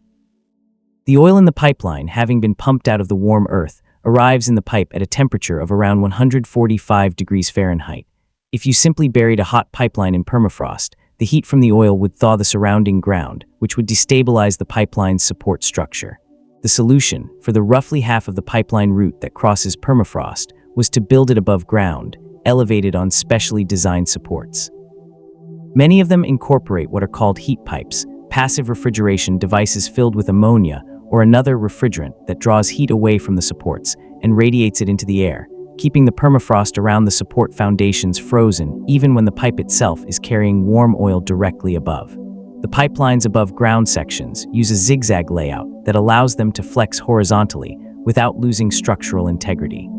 The oil in the pipeline, having been pumped out of the warm earth, arrives in the pipe at a temperature of around 145 degrees Fahrenheit. If you simply buried a hot pipeline in permafrost, the heat from the oil would thaw the surrounding ground, which would destabilize the pipeline's support structure. The solution, for the roughly half of the pipeline route that crosses permafrost, was to build it above ground, elevated on specially designed supports. Many of them incorporate what are called heat pipes, passive refrigeration devices filled with ammonia or another refrigerant that draws heat away from the supports and radiates it into the air, keeping the permafrost around the support foundations frozen even when the pipe itself is carrying warm oil directly above. The pipeline's above-ground sections use a zigzag layout that allows them to flex horizontally without losing structural integrity.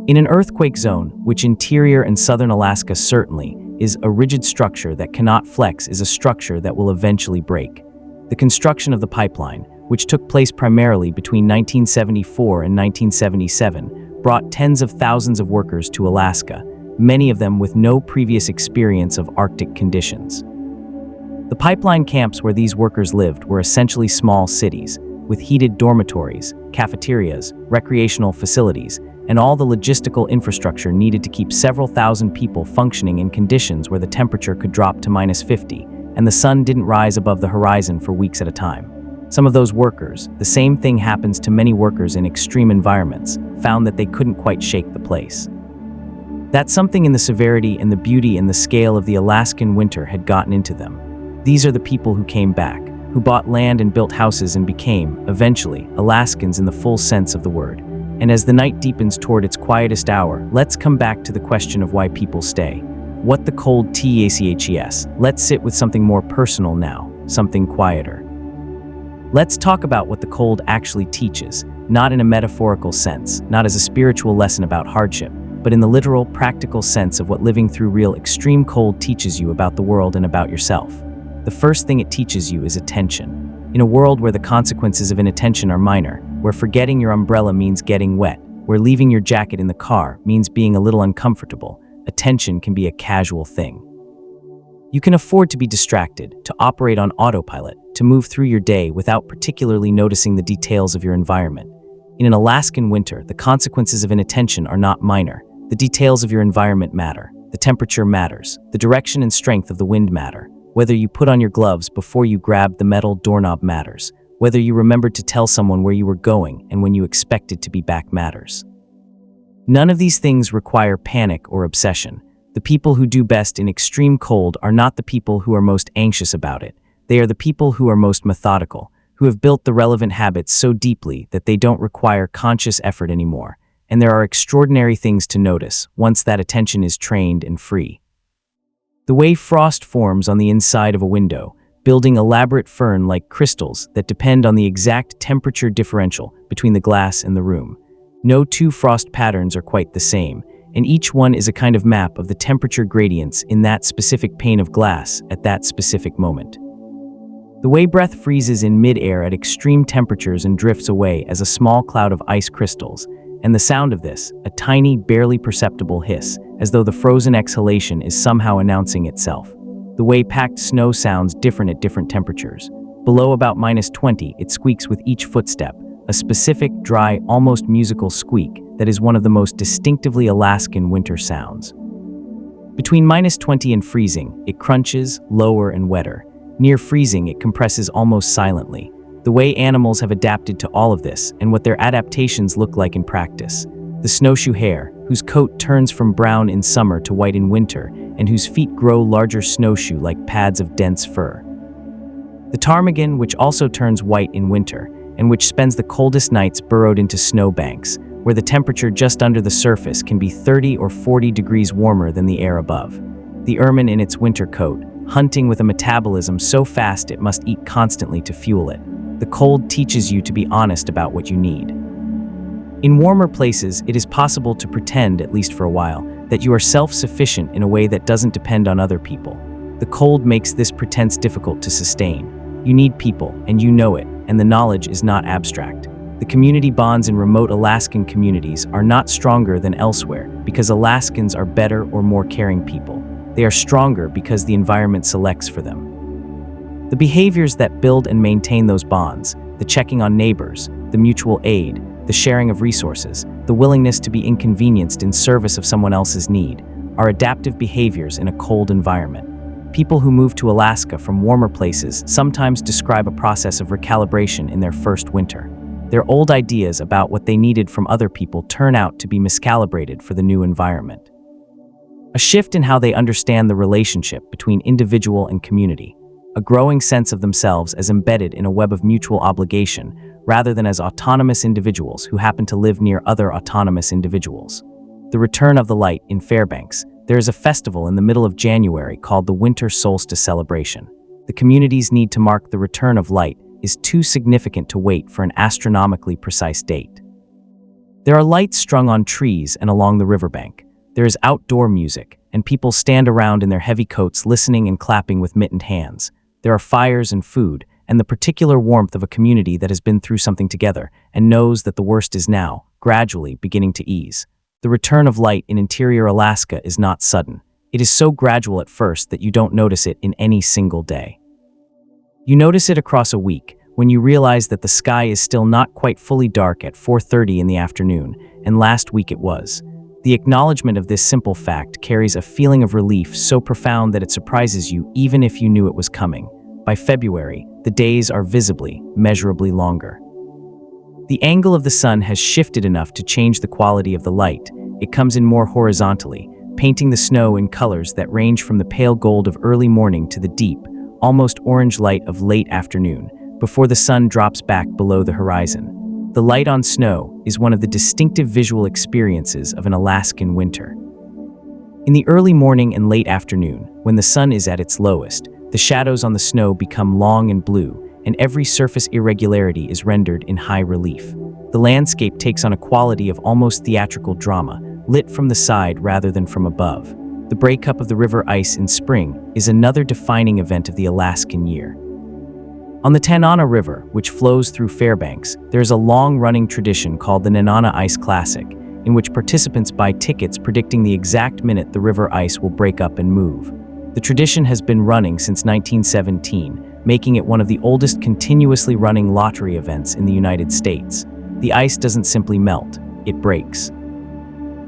In an earthquake zone, which interior and southern Alaska certainly is, a rigid structure that cannot flex is a structure that will eventually break. The construction of the pipeline, which took place primarily between 1974 and 1977, brought tens of thousands of workers to Alaska, many of them with no previous experience of Arctic conditions. The pipeline camps where these workers lived were essentially small cities, with heated dormitories, cafeterias, recreational facilities, and all the logistical infrastructure needed to keep several thousand people functioning in conditions where the temperature could drop to -50, and the sun didn't rise above the horizon for weeks at a time. Some of those workers, the same thing happens to many workers in extreme environments, found that they couldn't quite shake the place. That something in the severity and the beauty and the scale of the Alaskan winter had gotten into them. These are the people who came back, who bought land and built houses and became, eventually, Alaskans in the full sense of the word. And as the night deepens toward its quietest hour, let's come back to the question of why people stay. What the cold TACHES. Let's sit with something more personal now, something quieter. Let's talk about what the cold actually teaches, not in a metaphorical sense, not as a spiritual lesson about hardship, but in the literal, practical sense of what living through real extreme cold teaches you about the world and about yourself. The first thing it teaches you is attention. In a world where the consequences of inattention are minor, where forgetting your umbrella means getting wet, where leaving your jacket in the car means being a little uncomfortable, attention can be a casual thing. You can afford to be distracted, to operate on autopilot, to move through your day without particularly noticing the details of your environment. In an Alaskan winter, the consequences of inattention are not minor. The details of your environment matter. The temperature matters. The direction and strength of the wind matter. Whether you put on your gloves before you grabbed the metal doorknob matters. Whether you remembered to tell someone where you were going and when you expected to be back matters. None of these things require panic or obsession. The people who do best in extreme cold are not the people who are most anxious about it. They are the people who are most methodical, who have built the relevant habits so deeply that they don't require conscious effort anymore. And there are extraordinary things to notice once that attention is trained and free. The way frost forms on the inside of a window, building elaborate fern-like crystals that depend on the exact temperature differential between the glass and the room. No two frost patterns are quite the same, and each one is a kind of map of the temperature gradients in that specific pane of glass at that specific moment. The way breath freezes in mid-air at extreme temperatures and drifts away as a small cloud of ice crystals, and the sound of this, a tiny, barely perceptible hiss, as though the frozen exhalation is somehow announcing itself. The way packed snow sounds different at different temperatures. Below about -20, it squeaks with each footstep, a specific, dry, almost musical squeak that is one of the most distinctively Alaskan winter sounds. Between -20 and freezing, it crunches, lower and wetter. Near freezing, it compresses almost silently. The way animals have adapted to all of this and what their adaptations look like in practice. The snowshoe hare, whose coat turns from brown in summer to white in winter, and whose feet grow larger snowshoe-like pads of dense fur. The ptarmigan, which also turns white in winter, and which spends the coldest nights burrowed into snowbanks, where the temperature just under the surface can be 30 or 40 degrees warmer than the air above. The ermine in its winter coat, hunting with a metabolism so fast it must eat constantly to fuel it. The cold teaches you to be honest about what you need. In warmer places, it is possible to pretend, at least for a while, that you are self-sufficient in a way that doesn't depend on other people. The cold makes this pretense difficult to sustain. You need people, and you know it, and the knowledge is not abstract. The community bonds in remote Alaskan communities are not stronger than elsewhere because Alaskans are better or more caring people. They are stronger because the environment selects for them. The behaviors that build and maintain those bonds, the checking on neighbors, the mutual aid, the sharing of resources, the willingness to be inconvenienced in service of someone else's need, are adaptive behaviors in a cold environment. People who move to Alaska from warmer places sometimes describe a process of recalibration in their first winter. Their old ideas about what they needed from other people turn out to be miscalibrated for the new environment. A shift in how they understand the relationship between individual and community. A growing sense of themselves as embedded in a web of mutual obligation, rather than as autonomous individuals who happen to live near other autonomous individuals. The return of the light in Fairbanks. There is a festival in the middle of January called the Winter Solstice Celebration. The community's need to mark the return of light is too significant to wait for an astronomically precise date. There are lights strung on trees and along the riverbank. There is outdoor music, and people stand around in their heavy coats listening and clapping with mittened hands. There are fires and food, and the particular warmth of a community that has been through something together and knows that the worst is now, gradually, beginning to ease. The return of light in interior Alaska is not sudden. It is so gradual at first that you don't notice it in any single day. You notice it across a week, when you realize that the sky is still not quite fully dark at 4:30 in the afternoon, and last week it was. The acknowledgement of this simple fact carries a feeling of relief so profound that it surprises you even if you knew it was coming. By February, the days are visibly, measurably longer. The angle of the sun has shifted enough to change the quality of the light. It comes in more horizontally, painting the snow in colors that range from the pale gold of early morning to the deep, almost orange light of late afternoon, before the sun drops back below the horizon. The light on snow is one of the distinctive visual experiences of an Alaskan winter. In the early morning and late afternoon, when the sun is at its lowest, the shadows on the snow become long and blue, and every surface irregularity is rendered in high relief. The landscape takes on a quality of almost theatrical drama, lit from the side rather than from above. The breakup of the river ice in spring is another defining event of the Alaskan year. On the Tanana River, which flows through Fairbanks, there is a long-running tradition called the Nenana Ice Classic, in which participants buy tickets predicting the exact minute the river ice will break up and move. The tradition has been running since 1917, making it one of the oldest continuously running lottery events in the United States. The ice doesn't simply melt, it breaks.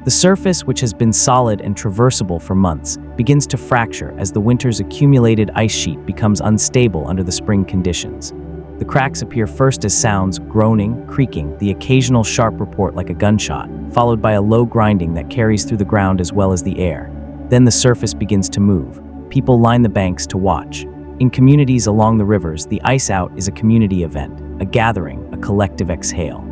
The surface, which has been solid and traversable for months, begins to fracture as the winter's accumulated ice sheet becomes unstable under the spring conditions. The cracks appear first as sounds, groaning, creaking, the occasional sharp report like a gunshot, followed by a low grinding that carries through the ground as well as the air. Then the surface begins to move. People line the banks to watch. In communities along the rivers, the ice out is a community event, a gathering, a collective exhale.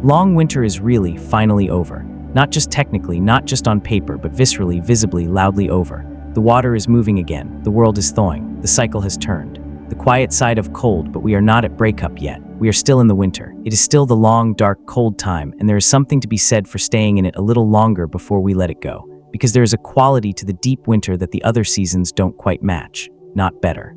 Long winter is really, finally over. Not just technically, not just on paper, but viscerally, visibly, loudly over. The water is moving again, the world is thawing, the cycle has turned. The quiet side of cold, but we are not at breakup yet. We are still in the winter. It is still the long, dark, cold time, and there is something to be said for staying in it a little longer before we let it go. Because there is a quality to the deep winter that the other seasons don't quite match. Not better.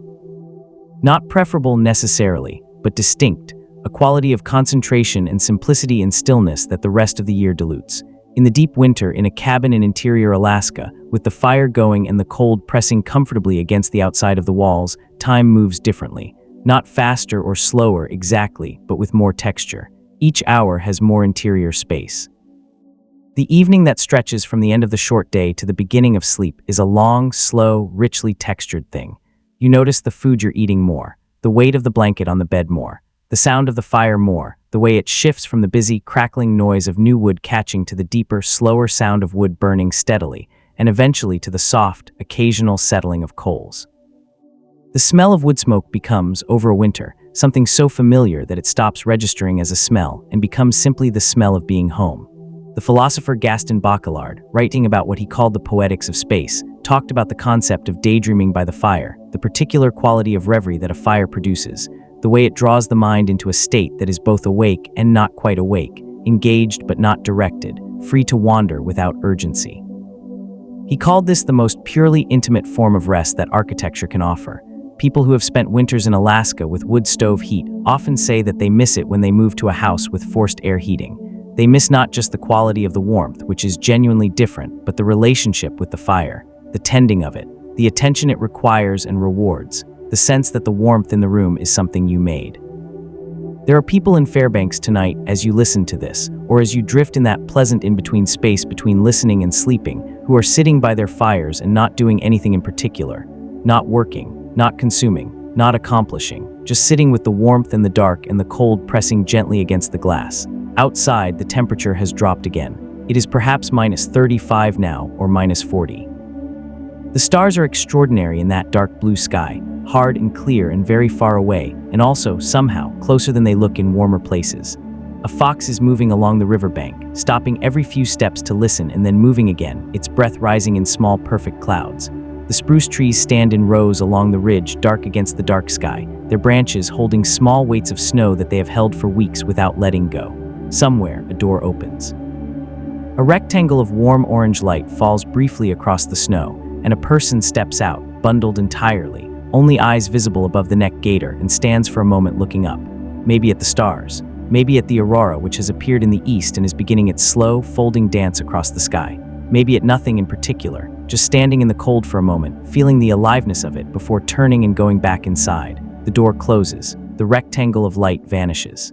Not preferable necessarily, but distinct. A quality of concentration and simplicity and stillness that the rest of the year dilutes. In the deep winter, in a cabin in interior Alaska, with the fire going and the cold pressing comfortably against the outside of the walls, time moves differently. Not faster or slower exactly, but with more texture. Each hour has more interior space. The evening that stretches from the end of the short day to the beginning of sleep is a long, slow, richly textured thing. You notice the food you're eating more, the weight of the blanket on the bed more, the sound of the fire more, the way it shifts from the busy, crackling noise of new wood catching to the deeper, slower sound of wood burning steadily, and eventually to the soft, occasional settling of coals. The smell of wood smoke becomes, over a winter, something so familiar that it stops registering as a smell and becomes simply the smell of being home. The philosopher Gaston Bachelard, writing about what he called the poetics of space, talked about the concept of daydreaming by the fire, the particular quality of reverie that a fire produces, the way it draws the mind into a state that is both awake and not quite awake, engaged but not directed, free to wander without urgency. He called this the most purely intimate form of rest that architecture can offer. People who have spent winters in Alaska with wood stove heat often say that they miss it when they move to a house with forced air heating. They miss not just the quality of the warmth, which is genuinely different, but the relationship with the fire, the tending of it, the attention it requires and rewards, the sense that the warmth in the room is something you made. There are people in Fairbanks tonight as you listen to this, or as you drift in that pleasant in-between space between listening and sleeping, who are sitting by their fires and not doing anything in particular, not working, not consuming, not accomplishing, just sitting with the warmth and the dark and the cold pressing gently against the glass. Outside, the temperature has dropped again. It is perhaps -35 now, or -40. The stars are extraordinary in that dark blue sky, hard and clear and very far away, and also, somehow, closer than they look in warmer places. A fox is moving along the riverbank, stopping every few steps to listen and then moving again, its breath rising in small, perfect clouds. The spruce trees stand in rows along the ridge, dark against the dark sky, their branches holding small weights of snow that they have held for weeks without letting go. Somewhere, a door opens. A rectangle of warm orange light falls briefly across the snow, and a person steps out, bundled entirely, only eyes visible above the neck gaiter, and stands for a moment looking up. Maybe at the stars, maybe at the aurora which has appeared in the east and is beginning its slow, folding dance across the sky. Maybe at nothing in particular, just standing in the cold for a moment, feeling the aliveness of it before turning and going back inside. The the door closes, the rectangle of light vanishes.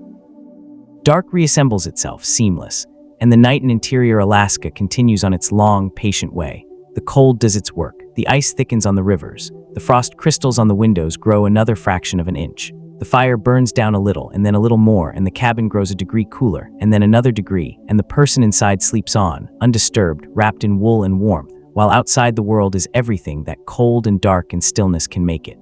Dark reassembles itself, seamless, and the night in interior Alaska continues on its long, patient way. The cold does its work, the ice thickens on the rivers, the frost crystals on the windows grow another fraction of an inch. The fire burns down a little, and then a little more, and the cabin grows a degree cooler, and then another degree, and the person inside sleeps on, undisturbed, wrapped in wool and warmth, while outside the world is everything that cold and dark and stillness can make it.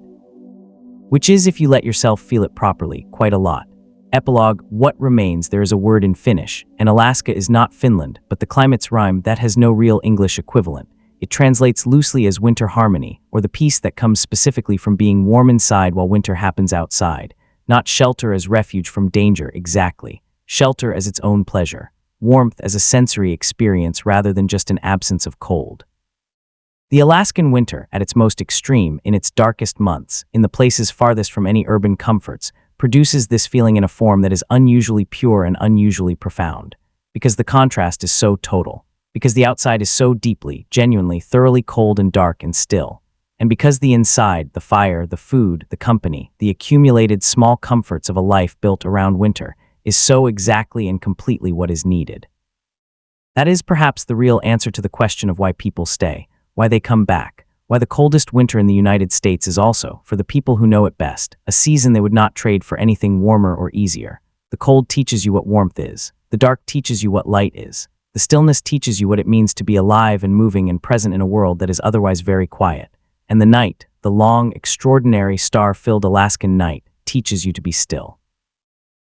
Which is, if you let yourself feel it properly, quite a lot. Epilogue, what remains? There is a word in Finnish, and Alaska is not Finland, but the climate's rhyme that has no real English equivalent. It translates loosely as winter harmony, or the peace that comes specifically from being warm inside while winter happens outside. Not shelter as refuge from danger, exactly. Shelter as its own pleasure. Warmth as a sensory experience rather than just an absence of cold. The Alaskan winter, at its most extreme, in its darkest months, in the places farthest from any urban comforts, produces this feeling in a form that is unusually pure and unusually profound. Because the contrast is so total. Because the outside is so deeply, genuinely, thoroughly cold and dark and still. And because the inside, the fire, the food, the company, the accumulated small comforts of a life built around winter, is so exactly and completely what is needed. That is perhaps the real answer to the question of why people stay, why they come back, why the coldest winter in the United States is also, for the people who know it best, a season they would not trade for anything warmer or easier. The cold teaches you what warmth is. The dark teaches you what light is. The stillness teaches you what it means to be alive and moving and present in a world that is otherwise very quiet. And the night, the long, extraordinary, star-filled Alaskan night, teaches you to be still.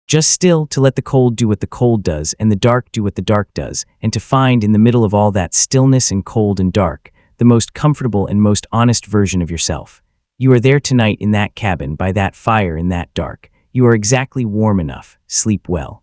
Just still, to let the cold do what the cold does and the dark do what the dark does, and to find in the middle of all that stillness and cold and dark, the most comfortable and most honest version of yourself. You are there tonight in that cabin, by that fire in that dark. You are exactly warm enough. Sleep well.